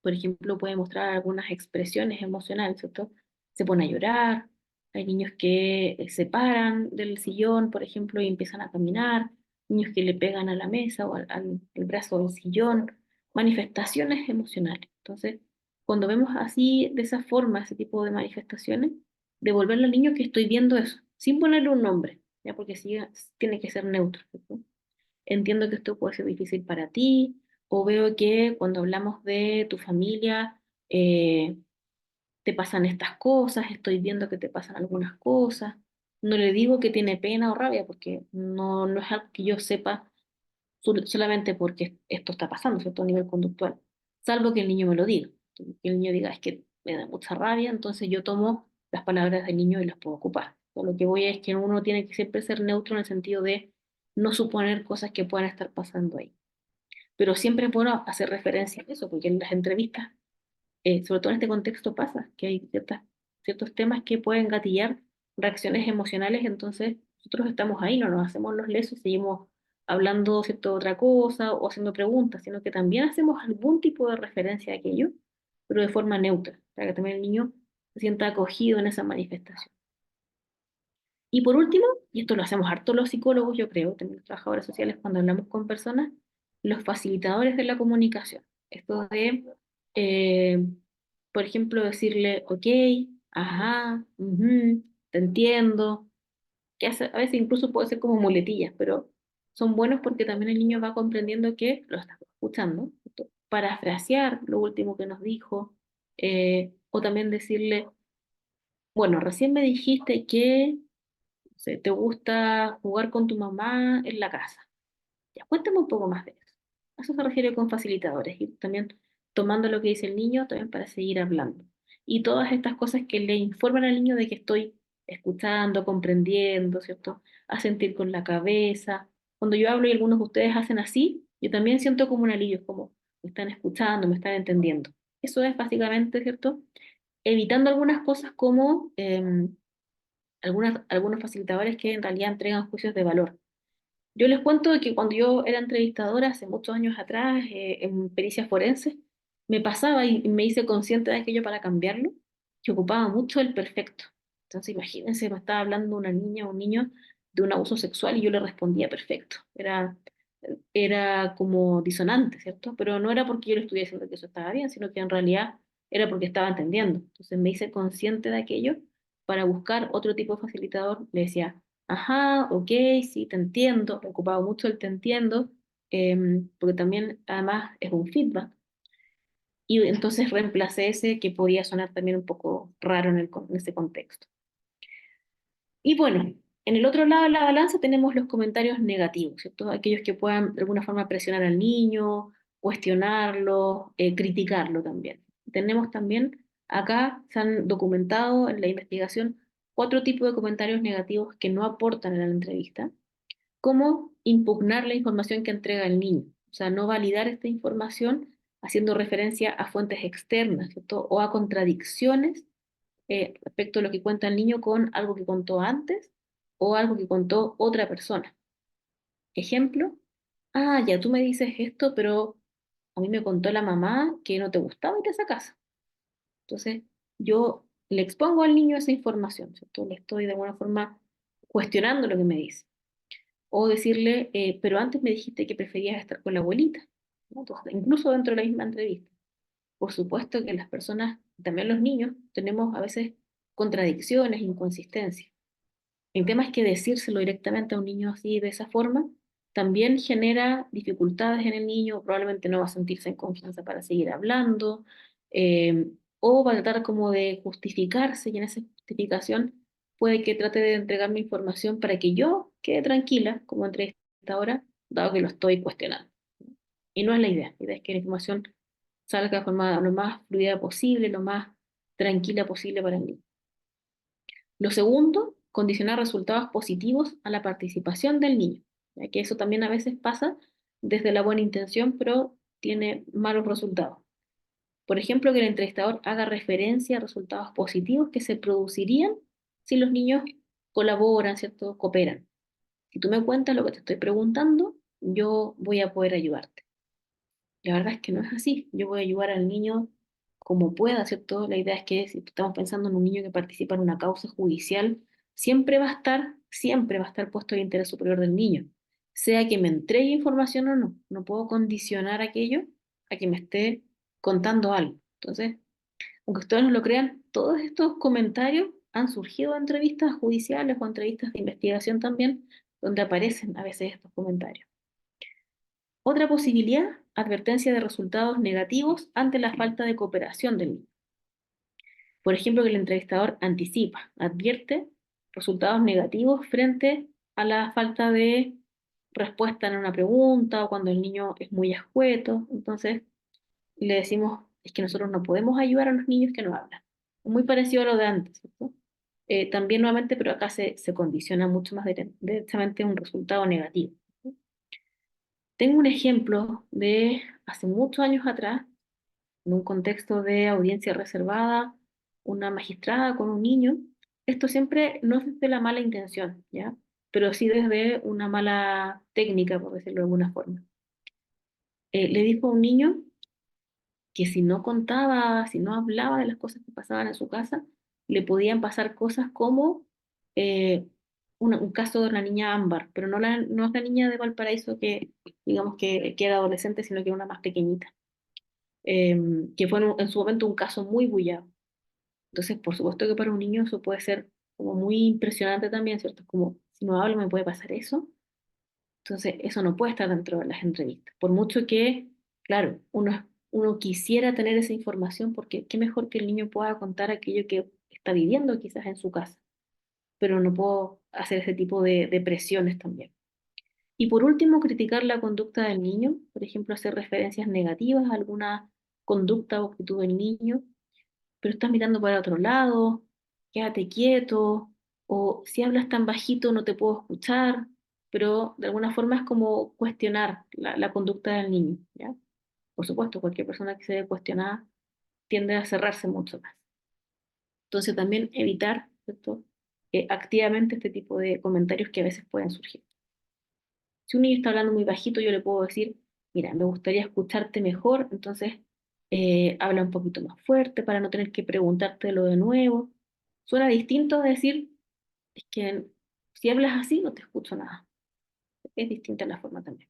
por ejemplo, puede mostrar algunas expresiones emocionales, ¿cierto? Se pone a llorar, hay niños que se paran del sillón, por ejemplo, y empiezan a caminar, niños que le pegan a la mesa o al brazo del sillón, manifestaciones emocionales. Entonces, cuando vemos así, de esa forma, ese tipo de manifestaciones, devolverle al niño que estoy viendo eso, sin ponerle un nombre, ¿ya? Porque sí, tiene que ser neutro, ¿cierto? Entiendo que esto puede ser difícil para ti, o veo que cuando hablamos de tu familia, eh, te pasan estas cosas, estoy viendo que te pasan algunas cosas. No le digo que tiene pena o rabia, porque no es algo que yo sepa solamente porque esto está pasando, ¿cierto? A nivel conductual, salvo que el niño me lo diga. Que el niño diga, es que me da mucha rabia, entonces yo tomo las palabras del niño y las puedo ocupar. Pero lo que voy es que uno tiene que siempre ser neutro en el sentido de no suponer cosas que puedan estar pasando ahí. Pero siempre es bueno hacer referencia a eso, porque en las entrevistas, sobre todo en este contexto pasa, que hay ciertos temas que pueden gatillar reacciones emocionales, entonces nosotros estamos ahí, no nos hacemos los lesos, seguimos hablando cierta otra cosa o haciendo preguntas, sino que también hacemos algún tipo de referencia a aquello, pero de forma neutra, para que también el niño se sienta acogido en esa manifestación. Y por último, y esto lo hacemos harto los psicólogos, yo creo, también los trabajadores sociales cuando hablamos con personas, los facilitadores de la comunicación. Esto de, eh, por ejemplo, decirle, ok, ajá, ujú, te entiendo, a veces incluso puede ser como muletillas, pero son buenos porque también el niño va comprendiendo que lo está escuchando. ¿Cierto? Parafrasear lo último que nos dijo, o también decirle, bueno, recién me dijiste que no sé, te gusta jugar con tu mamá en la casa. Ya, cuéntame un poco más de eso. A eso se refiere con facilitadores y también tomando lo que dice el niño también para seguir hablando. Y todas estas cosas que le informan al niño de que estoy escuchando, comprendiendo, ¿cierto? A sentir con la cabeza. Cuando yo hablo y algunos de ustedes hacen así, yo también siento como un alivio, como me están escuchando, me están entendiendo. Eso es básicamente, ¿cierto? Evitando algunas cosas como algunos facilitadores que en realidad entregan juicios de valor. Yo les cuento que cuando yo era entrevistadora hace muchos años atrás, en pericia forense, me pasaba y me hice consciente de aquello para cambiarlo, que ocupaba mucho el perfecto. Entonces, imagínense, me estaba hablando una niña o un niño de un abuso sexual y yo le respondía perfecto. Era como disonante, ¿cierto? Pero no era porque yo le estuviera diciendo que eso estaba bien, sino que en realidad era porque estaba entendiendo. Entonces me hice consciente de aquello para buscar otro tipo de facilitador. Le decía, ajá, ok, sí, te entiendo. Me ocupaba mucho el te entiendo, porque también además es un feedback. Y entonces reemplacé ese que podía sonar también un poco raro en ese contexto. Y bueno, en el otro lado de la balanza tenemos los comentarios negativos, ¿cierto? Aquellos que puedan de alguna forma presionar al niño, cuestionarlo, criticarlo también. Tenemos también, acá se han documentado en la investigación cuatro tipos de comentarios negativos que no aportan a la entrevista, como impugnar la información que entrega el niño, o sea, no validar esta información haciendo referencia a fuentes externas, ¿cierto? O a contradicciones respecto a lo que cuenta el niño con algo que contó antes o algo que contó otra persona. Ejemplo, ah, ya tú me dices esto, pero a mí me contó la mamá que no te gustaba ir a esa casa. Entonces, yo le expongo al niño esa información, ¿cierto? Le estoy de alguna forma cuestionando lo que me dice. O decirle, pero antes me dijiste que preferías estar con la abuelita, ¿no? Entonces, incluso dentro de la misma entrevista. Por supuesto que las personas, también los niños, tenemos a veces contradicciones, inconsistencias. El tema es que decírselo directamente a un niño así, de esa forma, también genera dificultades en el niño, probablemente no va a sentirse en confianza para seguir hablando, eh, o va a tratar como de justificarse y en esa justificación puede que trate de entregarme información para que yo quede tranquila como entrevistadora, dado que lo estoy cuestionando. Y no es la idea es que la información salga de forma lo más fluida posible, lo más tranquila posible para mí. Lo segundo, condicionar resultados positivos a la participación del niño, ya que eso también a veces pasa desde la buena intención, pero tiene malos resultados. Por ejemplo, que el entrevistador haga referencia a resultados positivos que se producirían si los niños colaboran, ¿cierto? Cooperan. Si tú me cuentas lo que te estoy preguntando, yo voy a poder ayudarte. La verdad es que no es así. Yo voy a ayudar al niño como pueda, ¿cierto? La idea es que si estamos pensando en un niño que participa en una causa judicial, siempre va a estar puesto el interés superior del niño, sea que me entregue información o no. No puedo condicionar aquello a que me esté contando algo. Entonces, aunque ustedes no lo crean, todos estos comentarios han surgido de entrevistas judiciales o entrevistas de investigación también, donde aparecen a veces estos comentarios. Otra posibilidad, advertencia de resultados negativos ante la falta de cooperación del niño. Por ejemplo, que el entrevistador anticipa, advierte resultados negativos frente a la falta de respuesta en una pregunta o cuando el niño es muy escueto. Entonces, le decimos, es que nosotros no podemos ayudar a los niños que no hablan. Muy parecido a lo de antes, ¿cierto? También nuevamente, pero acá se condiciona mucho más directamente un resultado negativo. Tengo un ejemplo de hace muchos años atrás, en un contexto de audiencia reservada, una magistrada con un niño. Esto siempre no es desde la mala intención, ¿ya? Pero sí desde una mala técnica, por decirlo de alguna forma. Le dijo a un niño que si no contaba, si no hablaba de las cosas que pasaban en su casa, le podían pasar cosas como eh, un caso de una niña Ámbar, pero no es la niña de Valparaíso que, digamos, que era adolescente, sino que era una más pequeñita, que fue en su momento un caso muy bullado. Entonces, por supuesto que para un niño eso puede ser como muy impresionante también, ¿cierto? Como, si no hablo, ¿me puede pasar eso? Entonces, eso no puede estar dentro de las entrevistas. Por mucho que, claro, uno quisiera tener esa información, porque qué mejor que el niño pueda contar aquello que está viviendo quizás en su casa, pero no puedo hacer ese tipo de presiones también. Y por último, criticar la conducta del niño, por ejemplo, hacer referencias negativas a alguna conducta o actitud del niño, pero estás mirando para otro lado, quédate quieto, o si hablas tan bajito no te puedo escuchar, pero de alguna forma es como cuestionar la conducta del niño, ¿ya? Por supuesto, cualquier persona que se ve cuestionada tiende a cerrarse mucho más. Entonces también evitar, ¿cierto? Activamente este tipo de comentarios que a veces pueden surgir. Si un niño está hablando muy bajito, yo le puedo decir, mira, me gustaría escucharte mejor, entonces habla un poquito más fuerte para no tener que preguntártelo de nuevo. Suena distinto a decir, es que si hablas así no te escucho nada. Es distinta la forma también.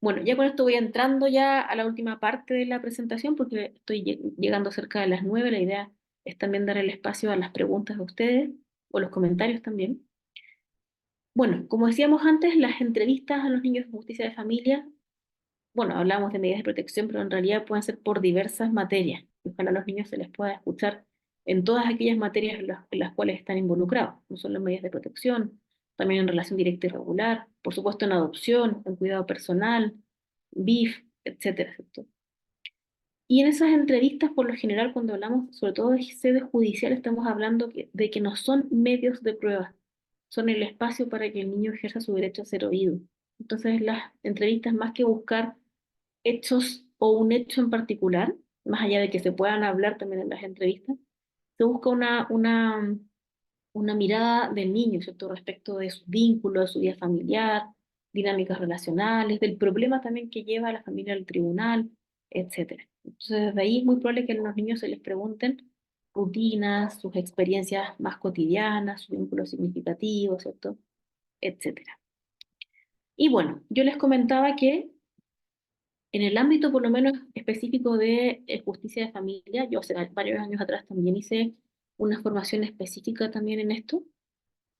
Bueno, ya con esto voy entrando ya a la última parte de la presentación porque estoy llegando cerca de las 9. La idea es también dar el espacio a las preguntas de ustedes o los comentarios también. Bueno, como decíamos antes, las entrevistas a los niños de justicia de familia, bueno, hablamos de medidas de protección, pero en realidad pueden ser por diversas materias. Ojalá a los niños se les pueda escuchar en todas aquellas materias en las cuales están involucrados, no solo en medidas de protección, también en relación directa y regular, por supuesto en adopción, en cuidado personal, BIF, etcétera, ¿cierto? Y en esas entrevistas, por lo general, cuando hablamos sobre todo de sede judicial, estamos hablando de que no son medios de prueba, son el espacio para que el niño ejerza su derecho a ser oído. Entonces, las entrevistas, más que buscar hechos o un hecho en particular, más allá de que se puedan hablar también en las entrevistas, se busca una mirada del niño, ¿cierto? Respecto de sus vínculos, de su vida familiar, dinámicas relacionales, del problema también que lleva a la familia al tribunal, etcétera. Entonces, desde ahí es muy probable que a los niños se les pregunten rutinas, sus experiencias más cotidianas, sus vínculos significativos, ¿cierto? Etcétera. Y bueno, yo les comentaba que en el ámbito por lo menos específico de justicia de familia, yo hace varios años atrás también hice una formación específica también en esto,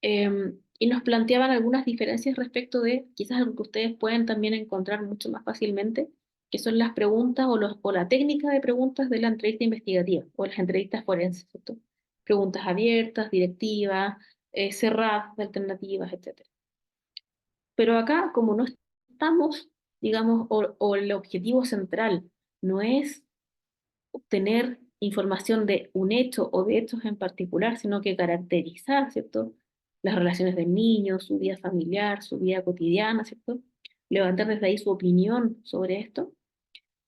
y nos planteaban algunas diferencias respecto de quizás algo que ustedes pueden también encontrar mucho más fácilmente, que son las preguntas o la técnica de preguntas de la entrevista investigativa o las entrevistas forenses, ¿cierto? Preguntas abiertas, directivas, cerradas, alternativas, etcétera. Pero acá, como no estamos, digamos, o el objetivo central no es obtener información de un hecho o de hechos en particular, sino que caracterizar, ¿cierto? Las relaciones del niño, su vida familiar, su vida cotidiana, ¿cierto? Levantar desde ahí su opinión sobre esto,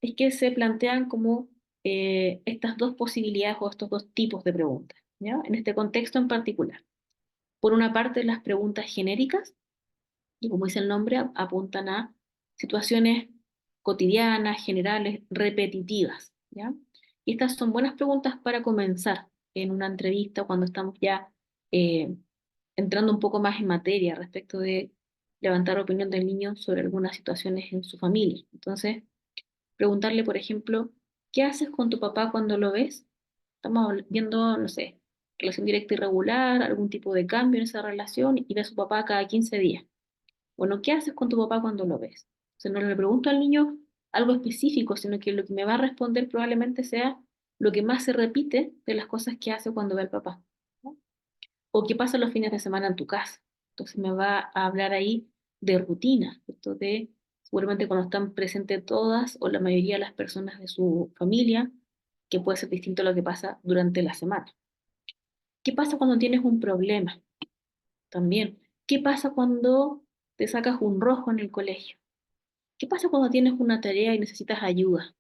es que se plantean como estas dos posibilidades o estos dos tipos de preguntas, ¿ya? En este contexto en particular. Por una parte, las preguntas genéricas, y como dice el nombre, apuntan a situaciones cotidianas, generales, repetitivas, ¿ya? Y estas son buenas preguntas para comenzar en una entrevista cuando estamos ya eh, entrando un poco más en materia respecto de levantar opinión del niño sobre algunas situaciones en su familia. Entonces, preguntarle, por ejemplo, ¿qué haces con tu papá cuando lo ves? Estamos viendo, no sé, relación directa y regular, algún tipo de cambio en esa relación y ve a su papá cada 15 días. Bueno, ¿qué haces con tu papá cuando lo ves? O sea, no le pregunto al niño algo específico, sino que lo que me va a responder probablemente sea lo que más se repite de las cosas que hace cuando ve al papá, ¿no? O qué pasa los fines de semana en tu casa. Entonces me va a hablar ahí de rutina, ¿cierto? De seguramente cuando están presentes todas o la mayoría de las personas de su familia, que puede ser distinto a lo que pasa durante la semana. ¿Qué pasa cuando tienes un problema? También. ¿Qué pasa cuando te sacas un rojo en el colegio? ¿Qué pasa cuando tienes una tarea y necesitas ayuda?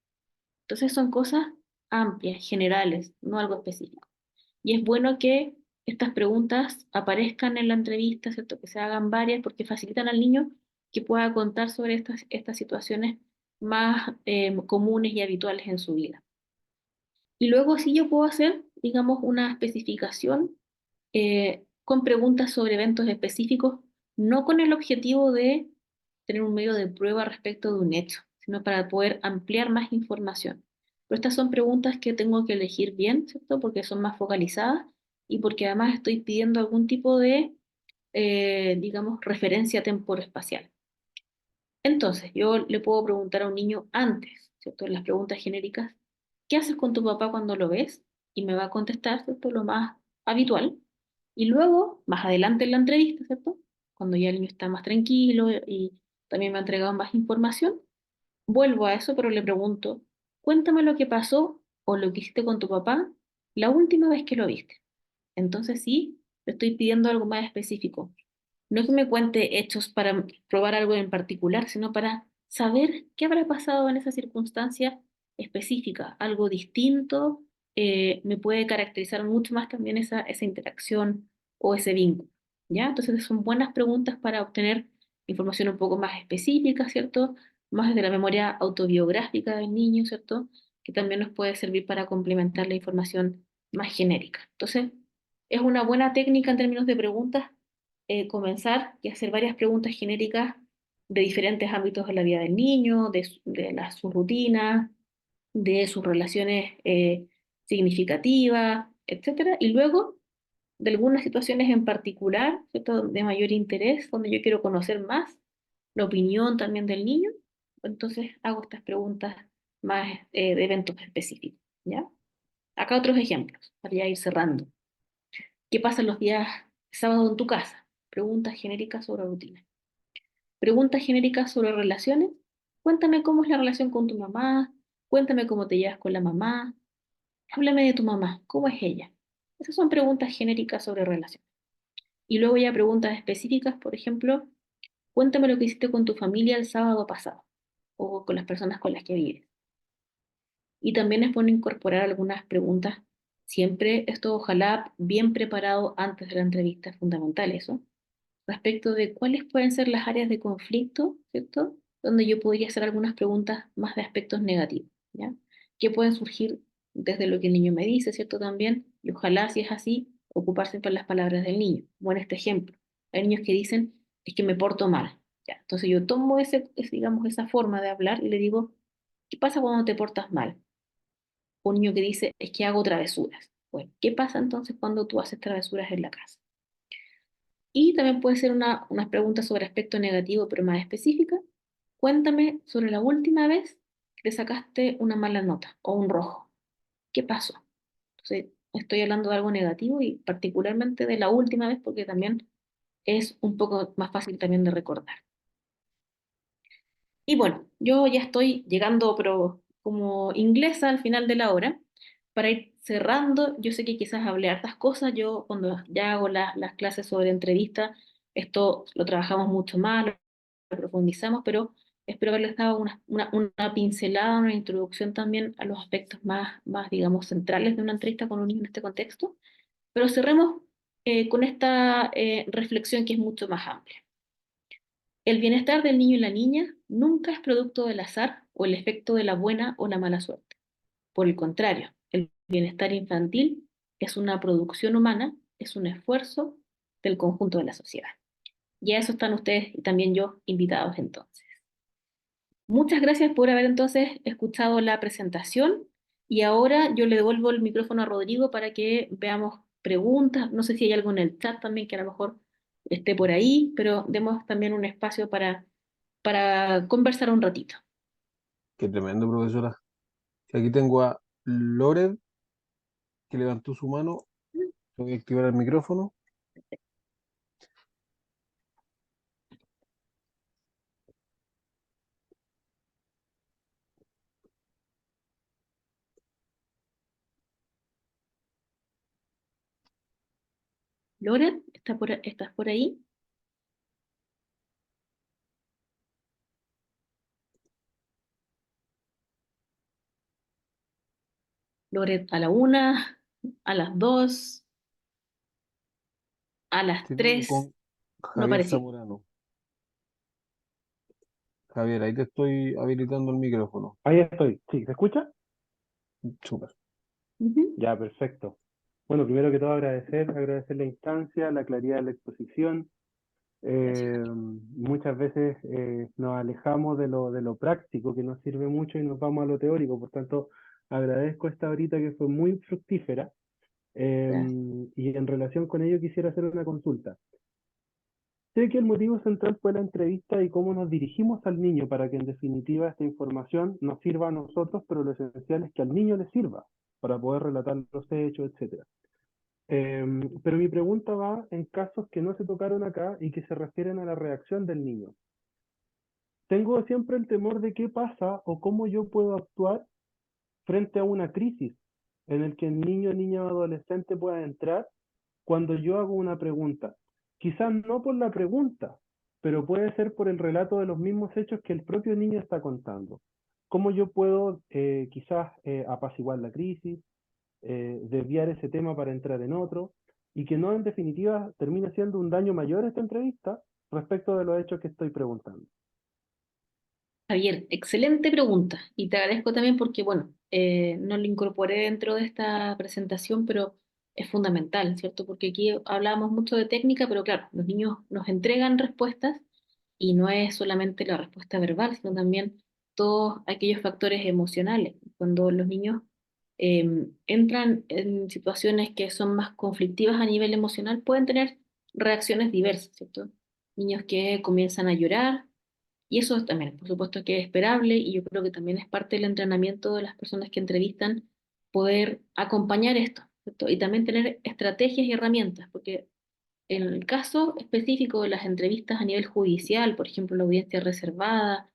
Entonces son cosas amplias, generales, no algo específico. Y es bueno que estas preguntas aparezcan en la entrevista, ¿cierto? Que se hagan varias porque facilitan al niño que pueda contar sobre estas situaciones más comunes y habituales en su vida. Y luego sí yo puedo hacer, digamos, una especificación con preguntas sobre eventos específicos, no con el objetivo de tener un medio de prueba respecto de un hecho, sino para poder ampliar más información. Pero estas son preguntas que tengo que elegir bien, ¿cierto? Porque son más focalizadas y porque además estoy pidiendo algún tipo de, digamos, referencia temporoespacial. Entonces, yo le puedo preguntar a un niño antes, ¿cierto? En las preguntas genéricas, ¿qué haces con tu papá cuando lo ves? Y me va a contestar, ¿cierto? Lo más habitual. Y luego, más adelante en la entrevista, ¿cierto? Cuando ya el niño está más tranquilo y también me ha entregado más información, vuelvo a eso, pero le pregunto, cuéntame lo que pasó o lo que hiciste con tu papá la última vez que lo viste. Entonces sí, le estoy pidiendo algo más específico. No que me cuente hechos para probar algo en particular, sino para saber qué habrá pasado en esa circunstancia específica. Algo distinto me puede caracterizar mucho más también esa interacción o ese vínculo. ¿Ya? Entonces son buenas preguntas para obtener información un poco más específica, ¿cierto? Más de la memoria autobiográfica del niño, ¿cierto? Que también nos puede servir para complementar la información más genérica. Entonces, Es una buena técnica en términos de preguntas comenzar y hacer varias preguntas genéricas de diferentes ámbitos de la vida del niño, sus rutinas, de sus relaciones significativas, etcétera, y luego de algunas situaciones en particular, ¿cierto? De mayor interés, donde yo quiero conocer más la opinión también del niño, entonces hago estas preguntas más de eventos específicos, ¿ya? Acá otros ejemplos, para ya ir cerrando. ¿Qué pasa los días sábado en tu casa? Preguntas genéricas sobre rutina. Preguntas genéricas sobre relaciones. Cuéntame cómo es la relación con tu mamá. Cuéntame cómo te llevas con la mamá. Háblame de tu mamá. ¿Cómo es ella? Esas son preguntas genéricas sobre relaciones. Y luego ya preguntas específicas, por ejemplo, cuéntame lo que hiciste con tu familia el sábado pasado o con las personas con las que vives. Y también es bueno incorporar algunas preguntas, siempre esto ojalá bien preparado antes de la entrevista, es fundamental eso, respecto de cuáles pueden ser las áreas de conflicto, ¿cierto? Donde yo podría hacer algunas preguntas más de aspectos negativos, ¿ya? Que pueden surgir desde lo que el niño me dice, ¿cierto? También, y ojalá si es así, ocupar siempre las palabras del niño, como en este ejemplo. Hay niños que dicen, es que me porto mal, ¿ya? Entonces yo tomo digamos, esa forma de hablar y le digo, ¿qué pasa cuando te portas mal? Un niño que dice, es que hago travesuras. Bueno, ¿qué pasa entonces cuando tú haces travesuras en la casa? Y también puede ser unas preguntas sobre aspecto negativo, pero más específica. Cuéntame sobre la última vez que te sacaste una mala nota o un rojo. ¿Qué pasó? Entonces, estoy hablando de algo negativo y particularmente de la última vez porque también es un poco más fácil también de recordar. Y bueno, yo ya estoy llegando, pero como inglesa al final de la hora, para ir cerrando, yo sé que quizás hablé hartas cosas, yo cuando ya hago las clases sobre entrevista, esto lo trabajamos mucho más, lo profundizamos, pero espero haberles dado una pincelada, una introducción también a los aspectos más, digamos, centrales de una entrevista con un niño en este contexto. Pero cerremos con esta reflexión que es mucho más amplia. El bienestar del niño y la niña nunca es producto del azar o el efecto de la buena o la mala suerte. Por el contrario, el bienestar infantil es una producción humana, es un esfuerzo del conjunto de la sociedad. Y a eso están ustedes y también yo invitados entonces. Muchas gracias por haber entonces escuchado la presentación y ahora yo le devuelvo el micrófono a Rodrigo para que veamos preguntas. No sé si hay algo en el chat también que a lo mejor esté por ahí, pero demos también un espacio para conversar un ratito. Qué tremendo, profesora. Aquí tengo a Lored, que levantó su mano. Voy a activar el micrófono. Loren, ¿estás por ahí? Loren, a la una, a las dos, a las Siguiendo tres, con no Javier apareció. Zamorano. Javier, ahí te estoy habilitando el micrófono. Ahí estoy. Sí, ¿se escucha? Súper. Ujú. Ya, perfecto. Bueno, primero que todo agradecer la instancia, la claridad de la exposición. Gracias. Muchas veces nos alejamos de lo práctico, que nos sirve mucho, y nos vamos a lo teórico. Por tanto, agradezco esta horita que fue muy fructífera. Gracias. Y en relación con ello quisiera hacer una consulta. Sé que el motivo central fue la entrevista y cómo nos dirigimos al niño para que en definitiva esta información nos sirva a nosotros, pero lo esencial es que al niño le sirva para poder relatar los hechos, etcétera. Pero mi pregunta va en casos que no se tocaron acá y que se refieren a la reacción del niño. Tengo siempre el temor de qué pasa o cómo yo puedo actuar frente a una crisis en el que el niño, niña o adolescente pueda entrar cuando yo hago una pregunta. Quizás no por la pregunta, pero puede ser por el relato de los mismos hechos que el propio niño está contando. ¿Cómo yo puedo quizás apaciguar la crisis, desviar ese tema para entrar en otro, y que no en definitiva termine siendo un daño mayor esta entrevista respecto de los hechos que estoy preguntando? Javier, excelente pregunta y te agradezco también porque, bueno, no lo incorporé dentro de esta presentación, pero es fundamental, ¿cierto? Porque aquí hablábamos mucho de técnica, pero claro, los niños nos entregan respuestas y no es solamente la respuesta verbal, sino también todos aquellos factores emocionales. Cuando los niños entran en situaciones que son más conflictivas a nivel emocional, pueden tener reacciones diversas, ¿cierto? Niños que comienzan a llorar, y eso también, por supuesto que es esperable, y yo creo que también es parte del entrenamiento de las personas que entrevistan, poder acompañar esto, ¿cierto? Y también tener estrategias y herramientas, porque en el caso específico de las entrevistas a nivel judicial, por ejemplo, la audiencia reservada,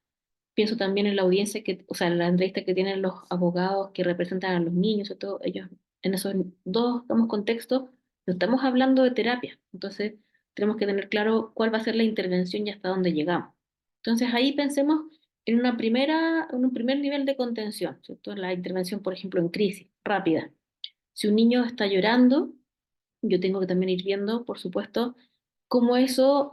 pienso también en la audiencia que, o sea, en la entrevista que tienen los abogados que representan a los niños, ¿cierto? Ellos, en esos dos, digamos, contextos, no estamos hablando de terapia, entonces tenemos que tener claro cuál va a ser la intervención y hasta dónde llegamos. Entonces ahí pensemos en un primer nivel de contención, ¿cierto? En la intervención, por ejemplo, en crisis, rápida. Si un niño está llorando, yo tengo que también ir viendo, por supuesto, cómo eso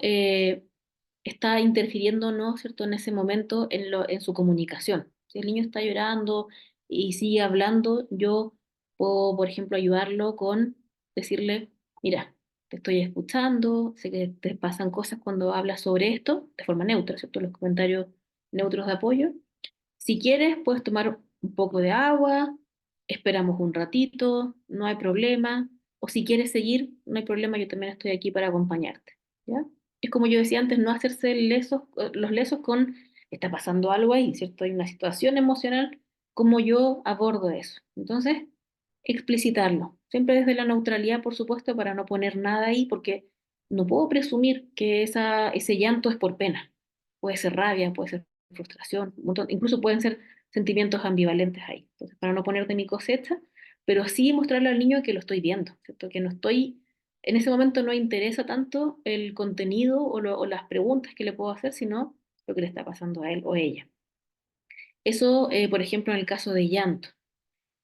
está interfiriendo o no, ¿cierto?, en ese momento en su comunicación. Si el niño está llorando y sigue hablando, yo puedo, por ejemplo, ayudarlo con decirle, mira, te estoy escuchando, sé que te pasan cosas cuando hablas sobre esto, de forma neutra, ¿cierto? Los comentarios neutros de apoyo. Si quieres, puedes tomar un poco de agua, esperamos un ratito, no hay problema. O si quieres seguir, no hay problema, yo también estoy aquí para acompañarte. ¿Ya? Es como yo decía antes, no hacerse lesos, los lesos con, está pasando algo ahí, ¿cierto? Hay una situación emocional, como yo abordo eso. Entonces, explicitarlo, siempre desde la neutralidad, por supuesto, para no poner nada ahí, porque no puedo presumir que ese llanto es por pena. Puede ser rabia, puede ser frustración, un montón, incluso pueden ser sentimientos ambivalentes ahí. Entonces, para no poner de mi cosecha, pero sí mostrarle al niño que lo estoy viendo, ¿cierto? Que no estoy, en ese momento no interesa tanto el contenido o las preguntas que le puedo hacer, sino lo que le está pasando a él o ella. Eso, por ejemplo, en el caso de llanto.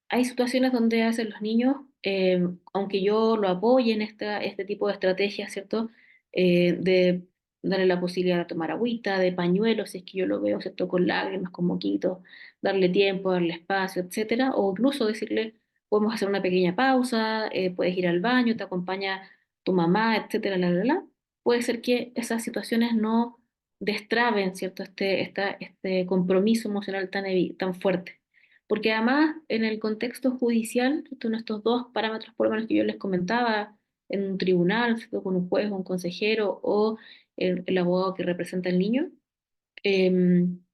Hay situaciones donde hacen los niños, aunque yo lo apoye en este tipo de estrategias, ¿cierto? De darle la posibilidad de tomar agüita, de pañuelos, si es que yo lo veo, ¿cierto? Con lágrimas, con moquitos, darle tiempo, darle espacio, etcétera. O incluso decirle, podemos hacer una pequeña pausa, puedes ir al baño, te acompaña tu mamá, etcétera, Puede ser que esas situaciones no destraben, ¿cierto? Este compromiso emocional tan fuerte. Porque además, en el contexto judicial, en estos dos parámetros, por lo menos que yo les comentaba, en un tribunal, ¿cierto?, con un juez, un consejero o el abogado que representa al niño, em,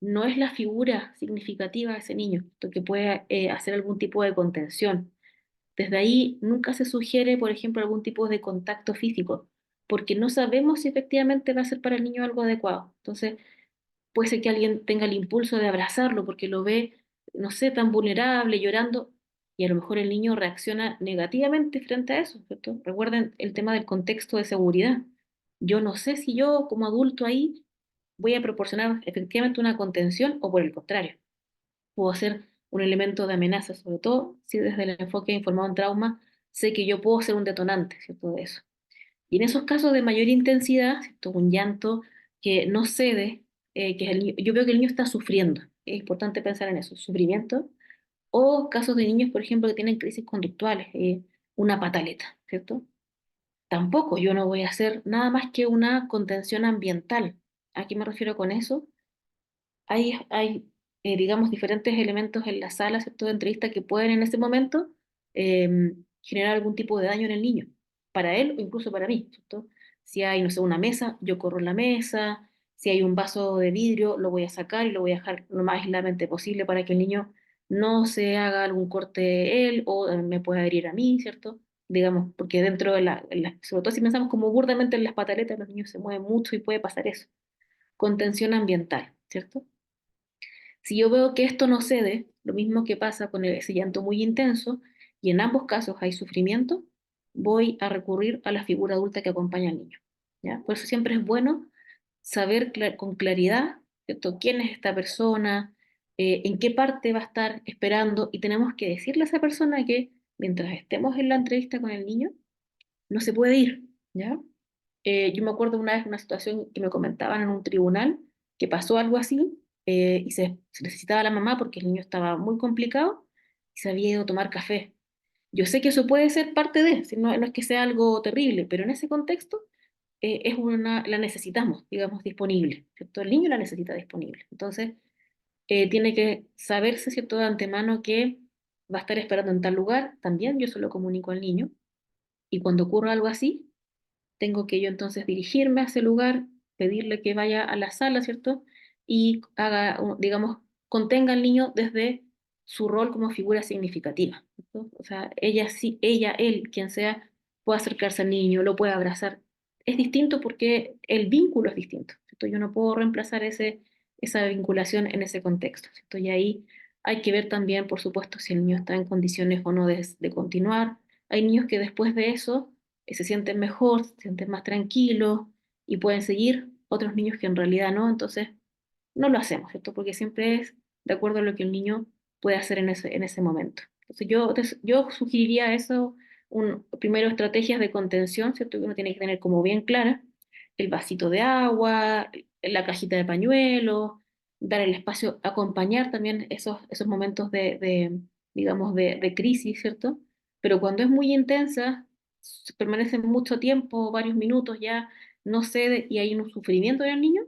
no es la figura significativa de ese niño, que puede hacer algún tipo de contención. Desde ahí nunca se sugiere, por ejemplo, algún tipo de contacto físico, porque no sabemos si efectivamente va a ser para el niño algo adecuado. Entonces, puede ser que alguien tenga el impulso de abrazarlo porque lo ve, no sé, tan vulnerable, llorando, y a lo mejor el niño reacciona negativamente frente a eso, ¿cierto? Recuerden el tema del contexto de seguridad. Yo no sé si yo como adulto ahí voy a proporcionar efectivamente una contención o por el contrario, puedo ser un elemento de amenaza, sobre todo si desde el enfoque informado en trauma sé que yo puedo ser un detonante, ¿cierto? De eso. Y en esos casos de mayor intensidad, ¿cierto?, un llanto que no cede, que es yo veo que el niño está sufriendo. Es importante pensar en eso, sufrimiento. O casos de niños, por ejemplo, que tienen crisis conductuales, una pataleta, ¿cierto? Tampoco yo no voy a hacer nada más que una contención ambiental. ¿A qué me refiero con eso? Hay digamos, diferentes elementos en la sala, ¿cierto?, de entrevista que pueden en ese momento generar algún tipo de daño en el niño, para él o incluso para mí, ¿cierto? Si hay, no sé, una mesa, yo corro la mesa, si hay un vaso de vidrio, lo voy a sacar y lo voy a dejar lo más aisladamente posible para que el niño no se haga algún corte él o me pueda herir a mí, ¿cierto? Digamos, porque dentro de sobre todo si pensamos como burdamente en las pataletas, los niños se mueven mucho y puede pasar eso. Contención ambiental, ¿cierto? Si yo veo que esto no cede, lo mismo que pasa con ese llanto muy intenso, y en ambos casos hay sufrimiento, voy a recurrir a la figura adulta que acompaña al niño. ¿Ya? Por eso siempre es bueno saber con claridad, ¿cierto?, quién es esta persona, en qué parte va a estar esperando, y tenemos que decirle a esa persona que mientras estemos en la entrevista con el niño, no se puede ir, ¿ya? Yo me acuerdo una vez una situación que me comentaban en un tribunal, que pasó algo así, y se necesitaba a la mamá porque el niño estaba muy complicado y se había ido a tomar café. Yo sé que eso puede ser parte de, si no, no es que sea algo terrible, pero en ese contexto la necesitamos, digamos, disponible, ¿cierto? El niño la necesita disponible. Entonces, tiene que saberse, ¿cierto?, de antemano que va a estar esperando en tal lugar, también yo se lo comunico al niño, y cuando ocurra algo así, tengo que yo entonces dirigirme a ese lugar, pedirle que vaya a la sala, ¿cierto? Y haga, digamos, contenga al niño desde su rol como figura significativa, ¿cierto? O sea, ella sí, ella, él, quien sea, puede acercarse al niño, lo puede abrazar. Es distinto porque el vínculo es distinto, ¿cierto? Yo no puedo reemplazar esa vinculación en ese contexto, ¿cierto? Y ahí hay que ver también, por supuesto, si el niño está en condiciones o no de continuar. Hay niños que después de eso se sienten mejor, se sienten más tranquilos y pueden seguir, otros niños que en realidad no, entonces no lo hacemos, ¿cierto? Porque siempre es de acuerdo a lo que el niño puede hacer en ese momento. Entonces yo sugeriría eso, primero estrategias de contención, ¿cierto? Que uno tiene que tener como bien clara, el vasito de agua, la cajita de pañuelos, dar el espacio, acompañar también esos momentos digamos, de crisis, ¿cierto? Pero cuando es muy intensa, permanece mucho tiempo, varios minutos ya, no cede y hay un sufrimiento en el niño,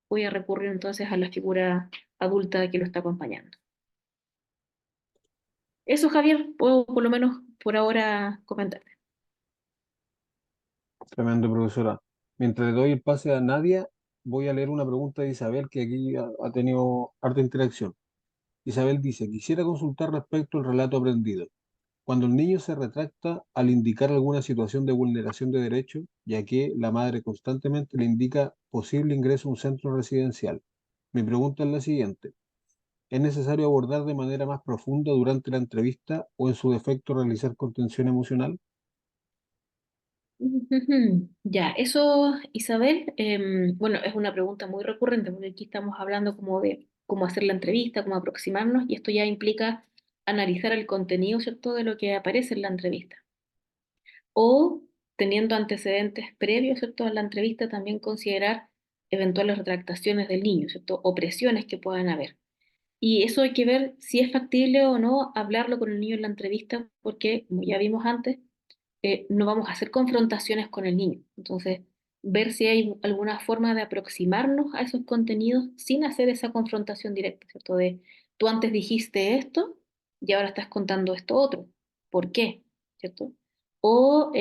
voy a recurrir entonces a la figura adulta que lo está acompañando. Eso, Javier, puedo por lo menos por ahora comentarte. Tremendo, profesora. Mientras le doy el pase a Nadia, voy a leer una pregunta de Isabel que aquí ha tenido harta interacción. Isabel dice, quisiera consultar respecto al relato aprendido. Cuando el niño se retracta al indicar alguna situación de vulneración de derechos, ya que la madre constantemente le indica posible ingreso a un centro residencial. Mi pregunta es la siguiente. ¿Es necesario abordar de manera más profunda durante la entrevista o en su defecto realizar contención emocional? Ujú. Ya, eso, Isabel, bueno, es una pregunta muy recurrente porque aquí estamos hablando como de cómo hacer la entrevista, cómo aproximarnos, y esto ya implica analizar el contenido, ¿cierto?, de lo que aparece en la entrevista. O teniendo antecedentes previos, ¿cierto?, a la entrevista, también considerar eventuales retractaciones del niño, ¿cierto?, o presiones que puedan haber. Y eso hay que ver si es factible o no hablarlo con el niño en la entrevista, porque, como ya vimos antes, no vamos a hacer confrontaciones con el niño. Entonces, ver si hay alguna forma de aproximarnos a esos contenidos sin hacer esa confrontación directa, ¿cierto? De tú antes dijiste esto y ahora estás contando esto otro. ¿Por qué? ¿Cierto? O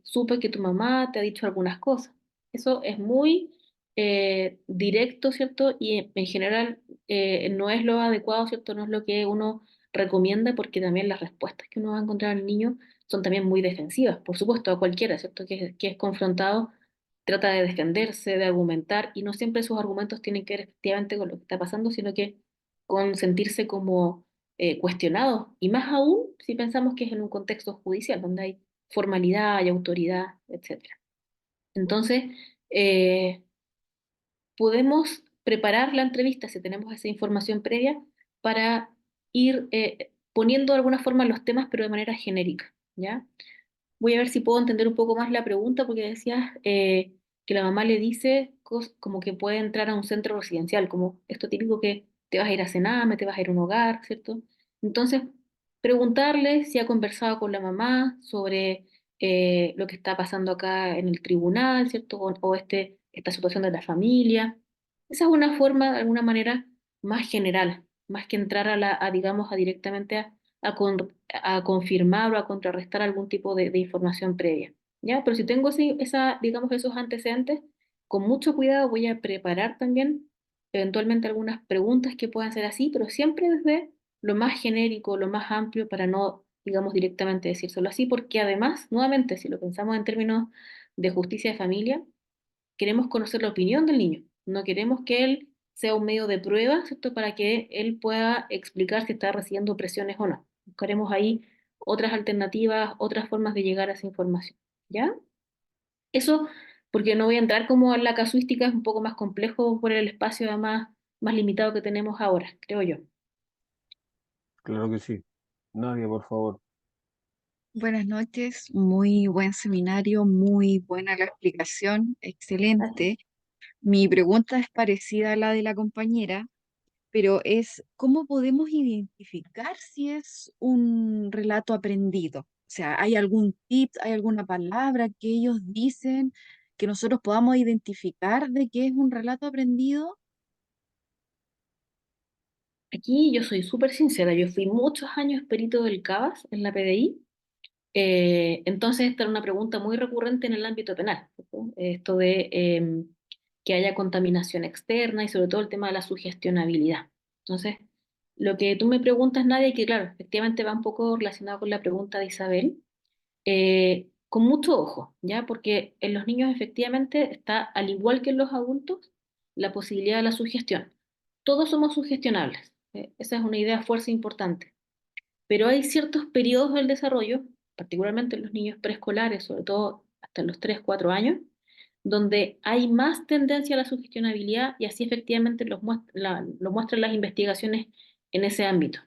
supe que tu mamá te ha dicho algunas cosas. Eso es muy directo, ¿cierto? Y en general no es lo adecuado, ¿cierto? No es lo que uno recomienda porque también las respuestas que uno va a encontrar en el niño son también muy defensivas, por supuesto, a cualquiera, ¿cierto? Que es confrontado, trata de defenderse, de argumentar, y no siempre sus argumentos tienen que ver efectivamente con lo que está pasando, sino que con sentirse como cuestionados, y más aún si pensamos que es en un contexto judicial, donde hay formalidad, hay autoridad, etcétera. Entonces, eh, podemos preparar la entrevista si tenemos esa información previa para ir poniendo de alguna forma los temas, pero de manera genérica, ¿ya? Voy a ver si puedo entender un poco más la pregunta, porque decías que la mamá le dice como que puede entrar a un centro residencial, como esto típico que te vas a ir a Sename, te vas a ir a un hogar, ¿cierto? Entonces, preguntarle si ha conversado con la mamá sobre lo que está pasando acá en el tribunal, ¿cierto? O esta situación de la familia. Esa es una forma, de alguna manera, más general, más que entrar digamos, directamente a confirmar o a contrarrestar algún tipo de información previa, ¿ya? Pero si tengo digamos, esos antecedentes, con mucho cuidado voy a preparar también eventualmente algunas preguntas que puedan ser así, pero siempre desde lo más genérico, lo más amplio, para no, digamos, directamente decírselo así, porque además, nuevamente, si lo pensamos en términos de justicia de familia, queremos conocer la opinión del niño, no queremos que él sea un medio de prueba, ¿cierto? Para que él pueda explicar si está recibiendo presiones o no. Buscaremos ahí otras alternativas, otras formas de llegar a esa información, ¿ya? Eso, porque no voy a entrar como en la casuística, es un poco más complejo por el espacio además más limitado que tenemos ahora, creo yo. Claro que sí. Nadia, por favor. Buenas noches, muy buen seminario, muy buena la explicación, Gracias. excelente. Mi pregunta es parecida a la de la compañera, pero es ¿cómo podemos identificar si es un relato aprendido? O sea, ¿hay algún tip, hay alguna palabra que ellos dicen que nosotros podamos identificar de qué es un relato aprendido? Aquí yo soy súper sincera, yo fui muchos años perito del CABAS en la PDI. Entonces, esta era una pregunta muy recurrente en el ámbito penal, ¿cierto? Esto de que haya contaminación externa y sobre todo el tema de la sugestionabilidad. Entonces, lo que tú me preguntas, Nadia, y que claro, efectivamente va un poco relacionado con la pregunta de Isabel, con mucho ojo, ¿ya? Porque en los niños efectivamente está, al igual que en los adultos, la posibilidad de la sugestión. Todos somos sugestionables, esa es una idea fuerza importante. Pero hay ciertos periodos del desarrollo, particularmente en los niños preescolares, sobre todo hasta los 3 4 años, donde hay más tendencia a la sugestionabilidad y así efectivamente lo muestran las investigaciones en ese ámbito.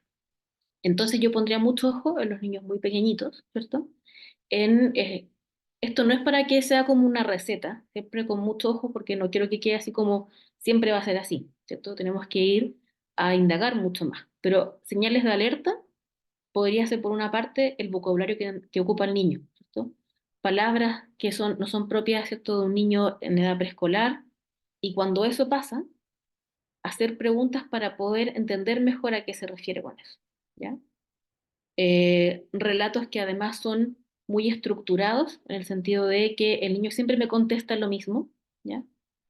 Entonces yo pondría mucho ojo en los niños muy pequeñitos, ¿cierto? Esto no es para que sea como una receta, siempre con mucho ojo porque no quiero que quede así como siempre va a ser así, ¿cierto? Tenemos que ir a indagar mucho más. Pero señales de alerta podría ser por una parte el vocabulario que ocupa el niño, ¿cierto? Palabras que no son propias, ¿cierto?, de un niño en edad preescolar, y cuando eso pasa, hacer preguntas para poder entender mejor a qué se refiere con eso, ¿ya? Relatos que además son muy estructurados, en el sentido de que el niño siempre me contesta lo mismo, ¿ya?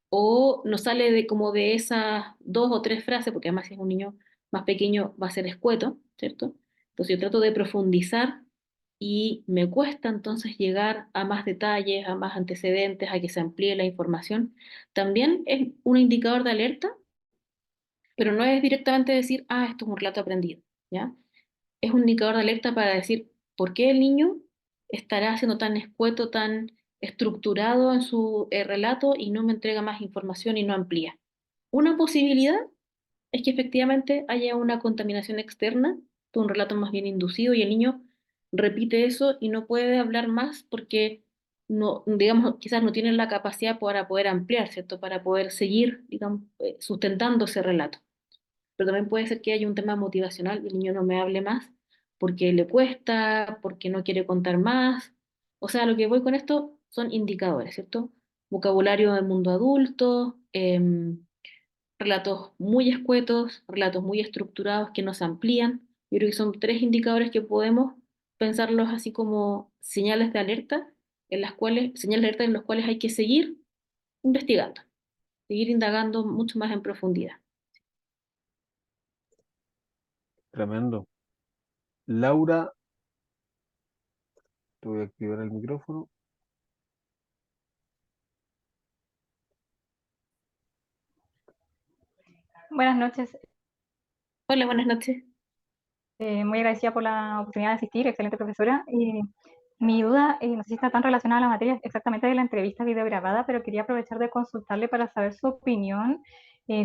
O no sale de como de esas 2 o 3 frases, porque además si es un niño más pequeño va a ser escueto, ¿cierto? Entonces yo trato de profundizar y me cuesta entonces llegar a más detalles, a más antecedentes, a que se amplíe la información. También es un indicador de alerta, pero no es directamente decir, ah, esto es un relato aprendido, ¿ya? Es un indicador de alerta para decir por qué el niño estará siendo tan escueto, tan estructurado en su relato y no me entrega más información y no amplía. Una posibilidad es que efectivamente haya una contaminación externa, un relato más bien inducido y el niño repite eso y no puede hablar más porque no, digamos, quizás no tiene la capacidad para poder ampliar, ¿cierto? Para poder seguir, digamos, sustentando ese relato. Pero también puede ser que haya un tema motivacional y el niño no me hable más porque le cuesta, porque no quiere contar más. O sea, lo que voy con esto son indicadores, ¿cierto? Vocabulario del mundo adulto, relatos muy escuetos, relatos muy estructurados que nos amplían. Yo creo que son 3 indicadores que podemos pensarlos así como señales de alerta, señales de alerta en los cuales hay que seguir investigando, seguir indagando mucho más en profundidad. Tremendo. Laura, te voy a activar el micrófono. Buenas noches, Hola, buenas noches. muy agradecida por la oportunidad de asistir, excelente profesora. Mi duda, no sé si está tan relacionada a la materia exactamente de la entrevista videograbada, pero quería aprovechar de consultarle para saber su opinión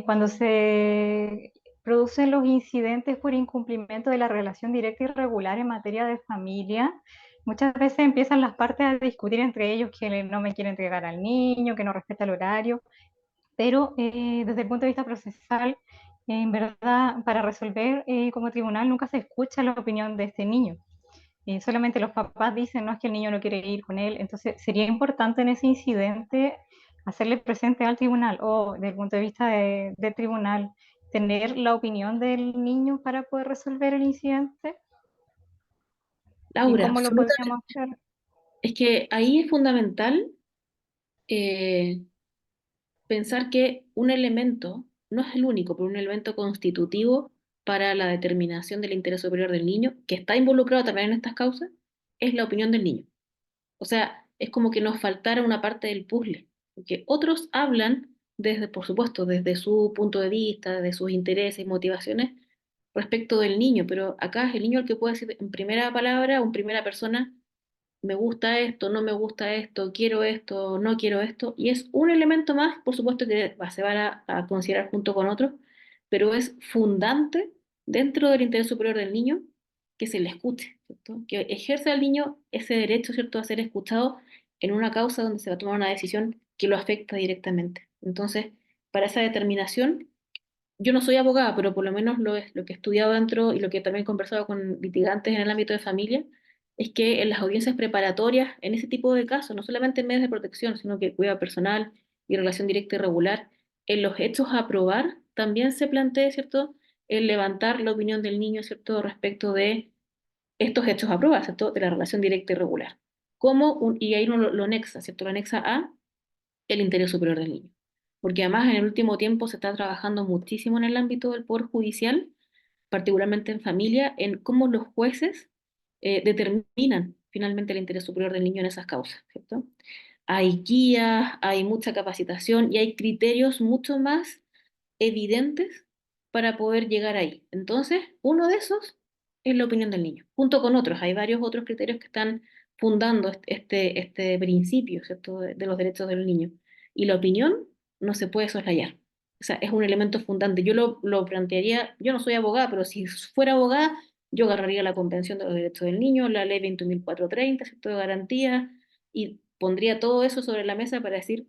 cuando se producen los incidentes por incumplimiento de la relación directa y regular en materia de familia. Muchas veces empiezan las partes a discutir entre ellos que no me quiere entregar al niño, que no respeta el horario, pero desde el punto de vista procesal, en verdad, para resolver como tribunal nunca se escucha la opinión de este niño. Solamente los papás dicen, no es que el niño no quiere ir con él, entonces sería importante en ese incidente hacerle presente al tribunal o desde el punto de vista del tribunal tener la opinión del niño para poder resolver el incidente y Laura, cómo lo absolutamente. podríamos hacer. Es que ahí es fundamental eh, pensar que un elemento, no es el único, pero un elemento constitutivo para la determinación del interés superior del niño, que está involucrado también en estas causas, es la opinión del niño. O sea, es como que nos faltara una parte del puzzle, porque otros hablan desde, por supuesto, desde su punto de vista, de sus intereses y motivaciones respecto del niño, pero acá es el niño el que puede decir en primera palabra o en primera persona me gusta esto, no me gusta esto, no quiero esto, y es un elemento más, por supuesto que se va a considerar junto con otros, pero es fundante dentro del interés superior del niño que se le escuche, ¿cierto? Que ejerza al niño ese derecho, ¿cierto?, a ser escuchado en una causa donde se va a tomar una decisión que lo afecta directamente. Entonces, para esa determinación, yo no soy abogada, pero por lo menos lo que he estudiado dentro y lo que también he conversado con litigantes en el ámbito de familia, es que en las audiencias preparatorias, en ese tipo de casos, no solamente en medios de protección, sino que cuidado personal y relación directa y regular, en los hechos a probar también se plantea, ¿cierto?, el levantar la opinión del niño, ¿cierto?, respecto de estos hechos a probar, ¿cierto?, de la relación directa y regular. Y ahí uno lo anexa, ¿cierto?, lo anexa a el interés superior del niño. Porque además en el último tiempo se está trabajando muchísimo en el ámbito del Poder Judicial, particularmente en familia, en cómo los jueces determinan finalmente el interés superior del niño en esas causas, ¿cierto? Hay guías, hay mucha capacitación y hay criterios mucho más evidentes para poder llegar ahí. Entonces, uno de esos es la opinión del niño, junto con otros. Hay varios otros criterios que están fundando este principio, ¿cierto?, de los derechos del niño. Y la opinión no se puede soslayar. O sea, es un elemento fundante. Yo lo plantearía, yo no soy abogada, pero si fuera abogada, yo agarraría la Convención de los Derechos del Niño, la Ley 21.430, ¿cierto?, de garantía, y pondría todo eso sobre la mesa para decir,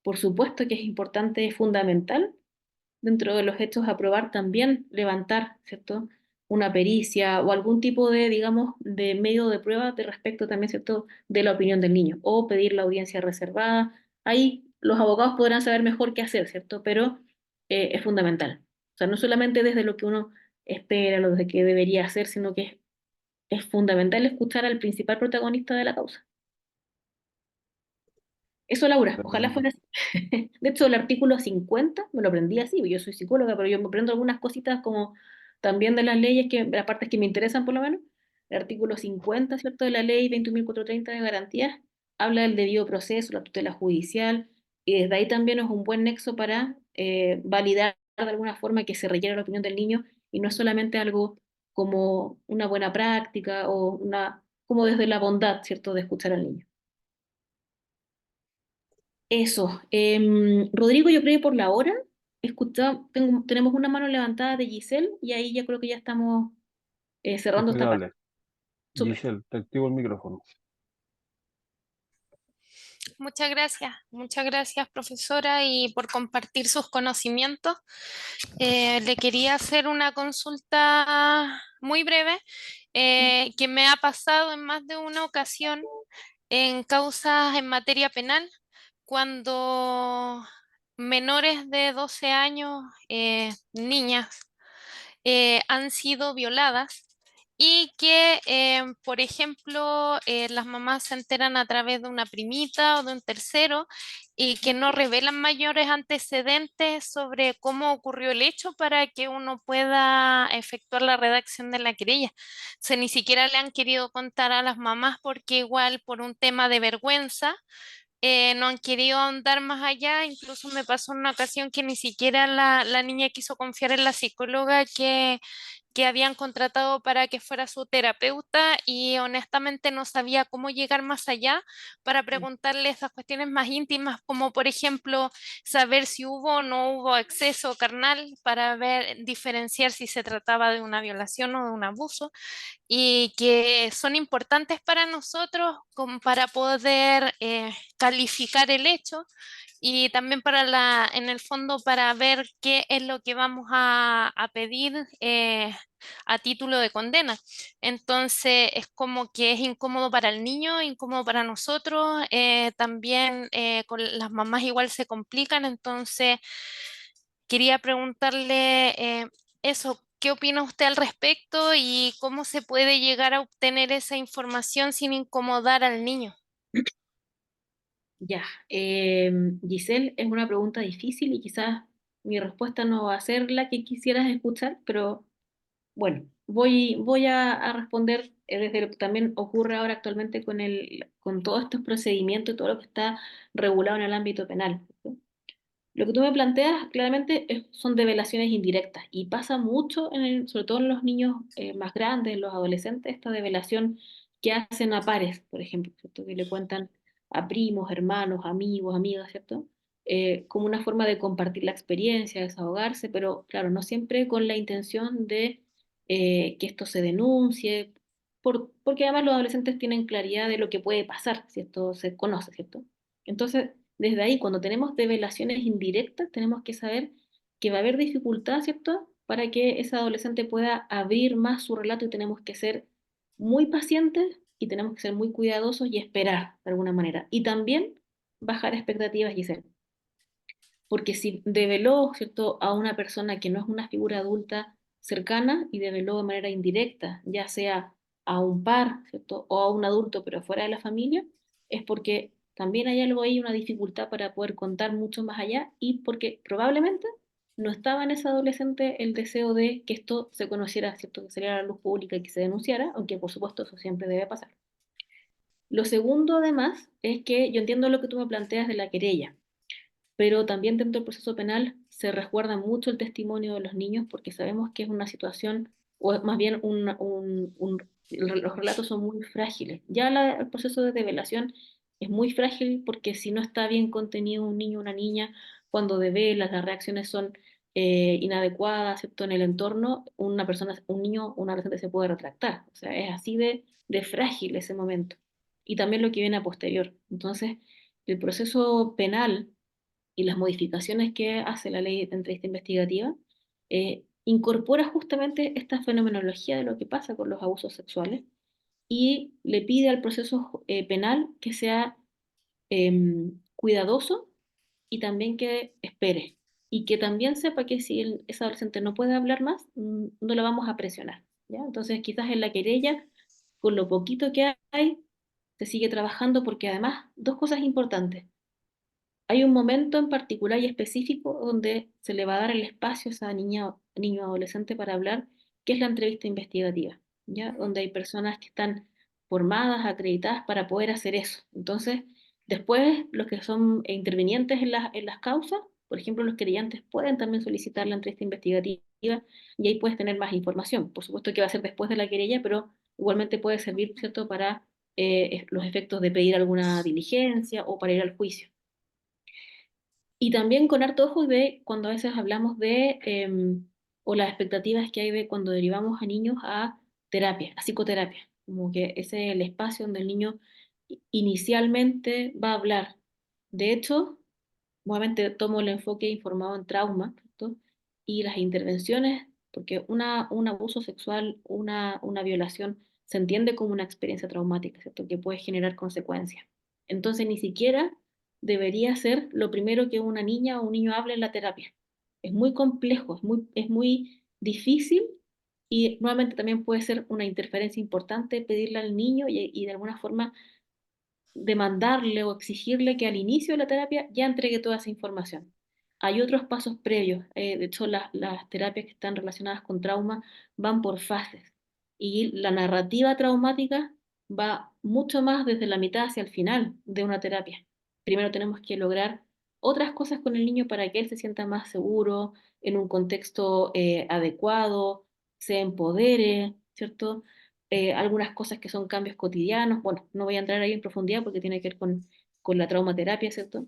por supuesto que es importante, es fundamental dentro de los hechos a probar también levantar, ¿cierto?, una pericia o algún tipo de, digamos, de medio de prueba de respecto también, ¿cierto?, de la opinión del niño, o pedir la audiencia reservada. Ahí los abogados podrán saber mejor qué hacer, ¿cierto? Pero es fundamental. O sea, no solamente desde lo que uno espera, lo de que debería hacer, sino que es fundamental escuchar al principal protagonista de la causa. Eso, Laura, ojalá Tremendo. fuera así. De hecho, el artículo 50 me lo aprendí así, yo soy psicóloga, pero yo me aprendo algunas cositas como también de las leyes, las partes que me interesan por lo menos. El artículo 50, ¿cierto?, de la ley 21.430 de garantías, habla del debido proceso, la tutela judicial, y desde ahí también es un buen nexo para validar de alguna forma que se requiere la opinión del niño, y no es solamente algo como una buena práctica o como desde la bondad, ¿cierto?, de escuchar al niño. Eso. Rodrigo, yo creo que por la hora tenemos una mano levantada de Giselle y ahí ya creo que ya estamos cerrando esta parte. Impecable. Súper. Giselle, te activo el micrófono. Muchas gracias, profesora, y por compartir sus conocimientos. Le quería hacer una consulta muy breve que me ha pasado en más de una ocasión en causas en materia penal, cuando menores de 12 años, niñas, han sido violadas y que, por ejemplo, las mamás se enteran a través de una primita o de un tercero y que no revelan mayores antecedentes sobre cómo ocurrió el hecho para que uno pueda efectuar la redacción de la querella. O sea, ni siquiera le han querido contar a las mamás porque igual por un tema de vergüenza no han querido ahondar más allá. Incluso me pasó en una ocasión que ni siquiera la niña quiso confiar en la psicóloga que habían contratado para que fuera su terapeuta, y honestamente no sabía cómo llegar más allá para preguntarle esas cuestiones más íntimas, como por ejemplo saber si hubo o no hubo acceso carnal, para ver, diferenciar si se trataba de una violación o de un abuso, y que son importantes para nosotros como para poder calificar el hecho, y también para en el fondo para ver qué es lo que vamos a pedir a título de condena. Entonces es como que es incómodo para el niño, incómodo para nosotros, también con las mamás igual se complican. Entonces quería preguntarle eso. ¿Qué opina usted al respecto y cómo se puede llegar a obtener esa información sin incomodar al niño? Ya. Giselle, es una pregunta difícil y quizás mi respuesta no va a ser la que quisieras escuchar, pero bueno, voy a responder desde lo que también ocurre ahora actualmente con todos estos procedimientos y todo lo que está regulado en el ámbito penal. Lo que tú me planteas claramente son develaciones indirectas y pasa mucho, sobre todo en los niños más grandes, en los adolescentes, esta develación que hacen a pares, por ejemplo, ¿cierto? Que le cuentan a primos, hermanos, amigos, amigas, ¿cierto? Como una forma de compartir la experiencia, desahogarse, pero claro, no siempre con la intención de que esto se denuncie, porque además los adolescentes tienen claridad de lo que puede pasar si esto se conoce, ¿cierto? Entonces, desde ahí, cuando tenemos develaciones indirectas, tenemos que saber que va a haber dificultad, ¿cierto? Para que esa adolescente pueda abrir más su relato y tenemos que ser muy pacientes y tenemos que ser muy cuidadosos y esperar de alguna manera. Y también bajar expectativas, Giselle. Porque si develó, ¿cierto?, a una persona que no es una figura adulta cercana y develó de manera indirecta, ya sea a un par, ¿cierto?, o a un adulto pero fuera de la familia, es porque también hay algo ahí, una dificultad para poder contar mucho más allá y porque probablemente no estaba en ese adolescente el deseo de que esto se conociera, ¿cierto?, que saliera a la luz pública y que se denunciara, aunque por supuesto eso siempre debe pasar. Lo segundo, además, es que yo entiendo lo que tú me planteas de la querella, pero también dentro del proceso penal se resguarda mucho el testimonio de los niños porque sabemos que es una situación, o más bien los relatos son muy frágiles. Ya el proceso de develación es muy frágil porque si no está bien contenido un niño o una niña, cuando devela, las reacciones son inadecuadas, ¿cierto? En el entorno, una persona, un niño o un adolescente se puede retractar. O sea, es así de frágil ese momento. Y también lo que viene a posterior. Entonces, el proceso penal y las modificaciones que hace la ley de entrevista investigativa, incorpora justamente esta fenomenología de lo que pasa con los abusos sexuales y le pide al proceso penal que sea cuidadoso y también que espere. Y que también sepa que si ese adolescente no puede hablar más, no lo vamos a presionar. ¿Ya? Entonces, quizás en la querella, con lo poquito que hay, se sigue trabajando porque además, dos cosas importantes. Hay un momento en particular y específico donde se le va a dar el espacio a esa niña, niño o adolescente para hablar, que es la entrevista investigativa, ¿ya? Donde hay personas que están formadas, acreditadas para poder hacer eso. Entonces, después los que son intervinientes en las causas, por ejemplo, los querellantes pueden también solicitar la entrevista investigativa y ahí puedes tener más información. Por supuesto que va a ser después de la querella, pero igualmente puede servir, ¿cierto?, para los efectos de pedir alguna diligencia o para ir al juicio. Y también con harto ojo de cuando a veces hablamos de, o las expectativas que hay de cuando derivamos a niños a terapia, a psicoterapia, como que ese es el espacio donde el niño inicialmente va a hablar. De hecho, nuevamente tomo el enfoque informado en trauma, ¿cierto? Y las intervenciones, porque un abuso sexual, una violación, se entiende como una experiencia traumática, ¿cierto? Que puede generar consecuencias. Entonces, ni siquiera debería ser lo primero que una niña o un niño hable en la terapia. Es muy complejo, es muy difícil y nuevamente también puede ser una interferencia importante pedirle al niño y de alguna forma demandarle o exigirle que al inicio de la terapia ya entregue toda esa información. Hay otros pasos previos, de hecho las terapias que están relacionadas con trauma van por fases y la narrativa traumática va mucho más desde la mitad hacia el final de una terapia. Primero tenemos que lograr otras cosas con el niño para que él se sienta más seguro, en un contexto adecuado, se empodere, ¿cierto? Algunas cosas que son cambios cotidianos. Bueno, no voy a entrar ahí en profundidad porque tiene que ver con la traumaterapia, ¿cierto?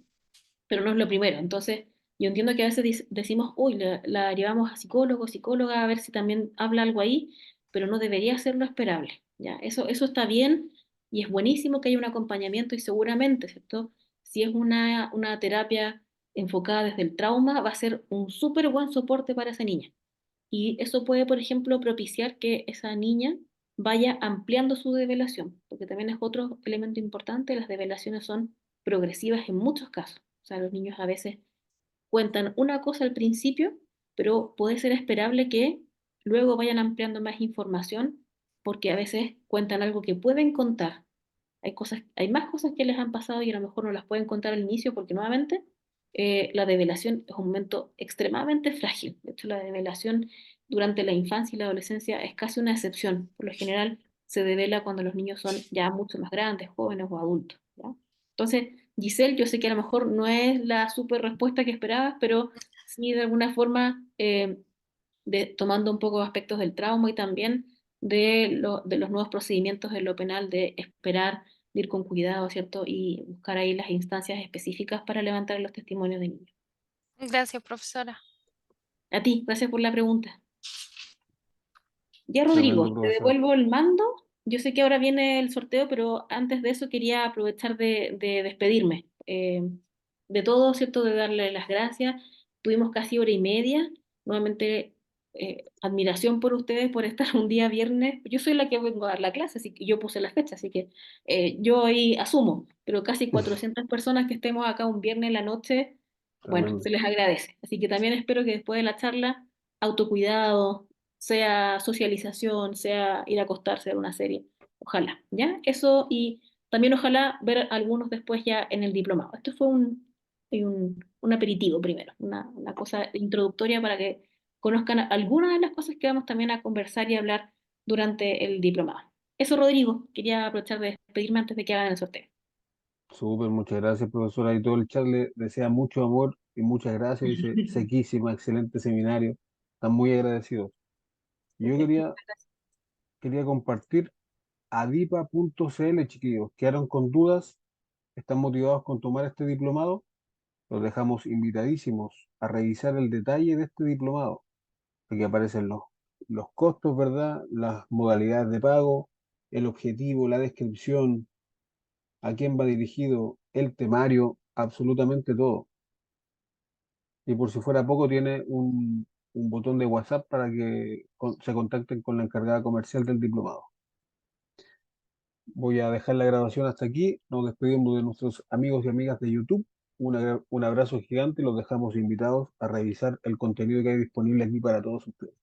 Pero no es lo primero. Entonces, yo entiendo que a veces decimos, uy, la llevamos a psicólogo, psicóloga, a ver si también habla algo ahí, pero no debería ser lo esperable, ¿ya? Eso está bien y es buenísimo que haya un acompañamiento y seguramente, ¿cierto? Si es una terapia enfocada desde el trauma, va a ser un súper buen soporte para esa niña. Y eso puede, por ejemplo, propiciar que esa niña vaya ampliando su develación, porque también es otro elemento importante, las develaciones son progresivas en muchos casos. O sea, los niños a veces cuentan una cosa al principio, pero puede ser esperable que luego vayan ampliando más información, porque a veces cuentan algo que pueden contar. Hay más cosas que les han pasado y a lo mejor no las pueden contar al inicio porque nuevamente la develación es un momento extremadamente frágil. De hecho, la develación durante la infancia y la adolescencia es casi una excepción. Por lo general se devela cuando los niños son ya mucho más grandes, jóvenes o adultos, ¿ya? Entonces, Giselle, yo sé que a lo mejor no es la súper respuesta que esperabas, pero sí de alguna forma tomando un poco aspectos del trauma y también de los nuevos procedimientos en lo penal, de esperar, de ir con cuidado, ¿cierto? Y buscar ahí las instancias específicas para levantar los testimonios de niños. Gracias, profesora. A ti, gracias por la pregunta. Ya, Tremendo, Rodrigo, te profesor. devuelvo el mando. Yo sé que ahora viene el sorteo, pero antes de eso quería aprovechar de despedirme de todo, ¿cierto? De darle las gracias tuvimos casi hora y media. Nuevamente, admiración por ustedes por estar un día viernes. Yo soy la que vengo a dar la clase, así que yo puse la fecha, así que yo ahí asumo, pero casi 400 personas que estemos acá un viernes en la noche, bueno, Tremendo. se les agradece. Así que también espero que después de la charla, autocuidado, sea socialización, sea ir a acostarse a ver una serie. Ojalá, ¿ya? Eso y también ojalá ver algunos después ya en el diplomado. Esto fue un aperitivo primero, una cosa introductoria para que conozcan algunas de las cosas que vamos también a conversar y hablar durante el diplomado. Eso, Rodrigo, quería aprovechar de despedirme antes de que hagan el sorteo. Súper, muchas gracias, profesora. Y todo el chat le desea mucho amor y muchas gracias. Dice, sequísima, excelente seminario. Están muy agradecidos. Yo Perfecto. quería compartir adipa.cl, chiquillos. Quedaron con dudas, están motivados con tomar este diplomado. Los dejamos invitadísimos a revisar el detalle de este diplomado. Aquí aparecen los costos, ¿verdad? Las modalidades de pago, el objetivo, la descripción, a quién va dirigido, el temario, absolutamente todo. Y por si fuera poco, tiene un botón de WhatsApp para que se contacten con la encargada comercial del diplomado. Voy a dejar la grabación hasta aquí. Nos despedimos de nuestros amigos y amigas de YouTube. Un abrazo gigante y los dejamos invitados a revisar el contenido que hay disponible aquí para todos ustedes.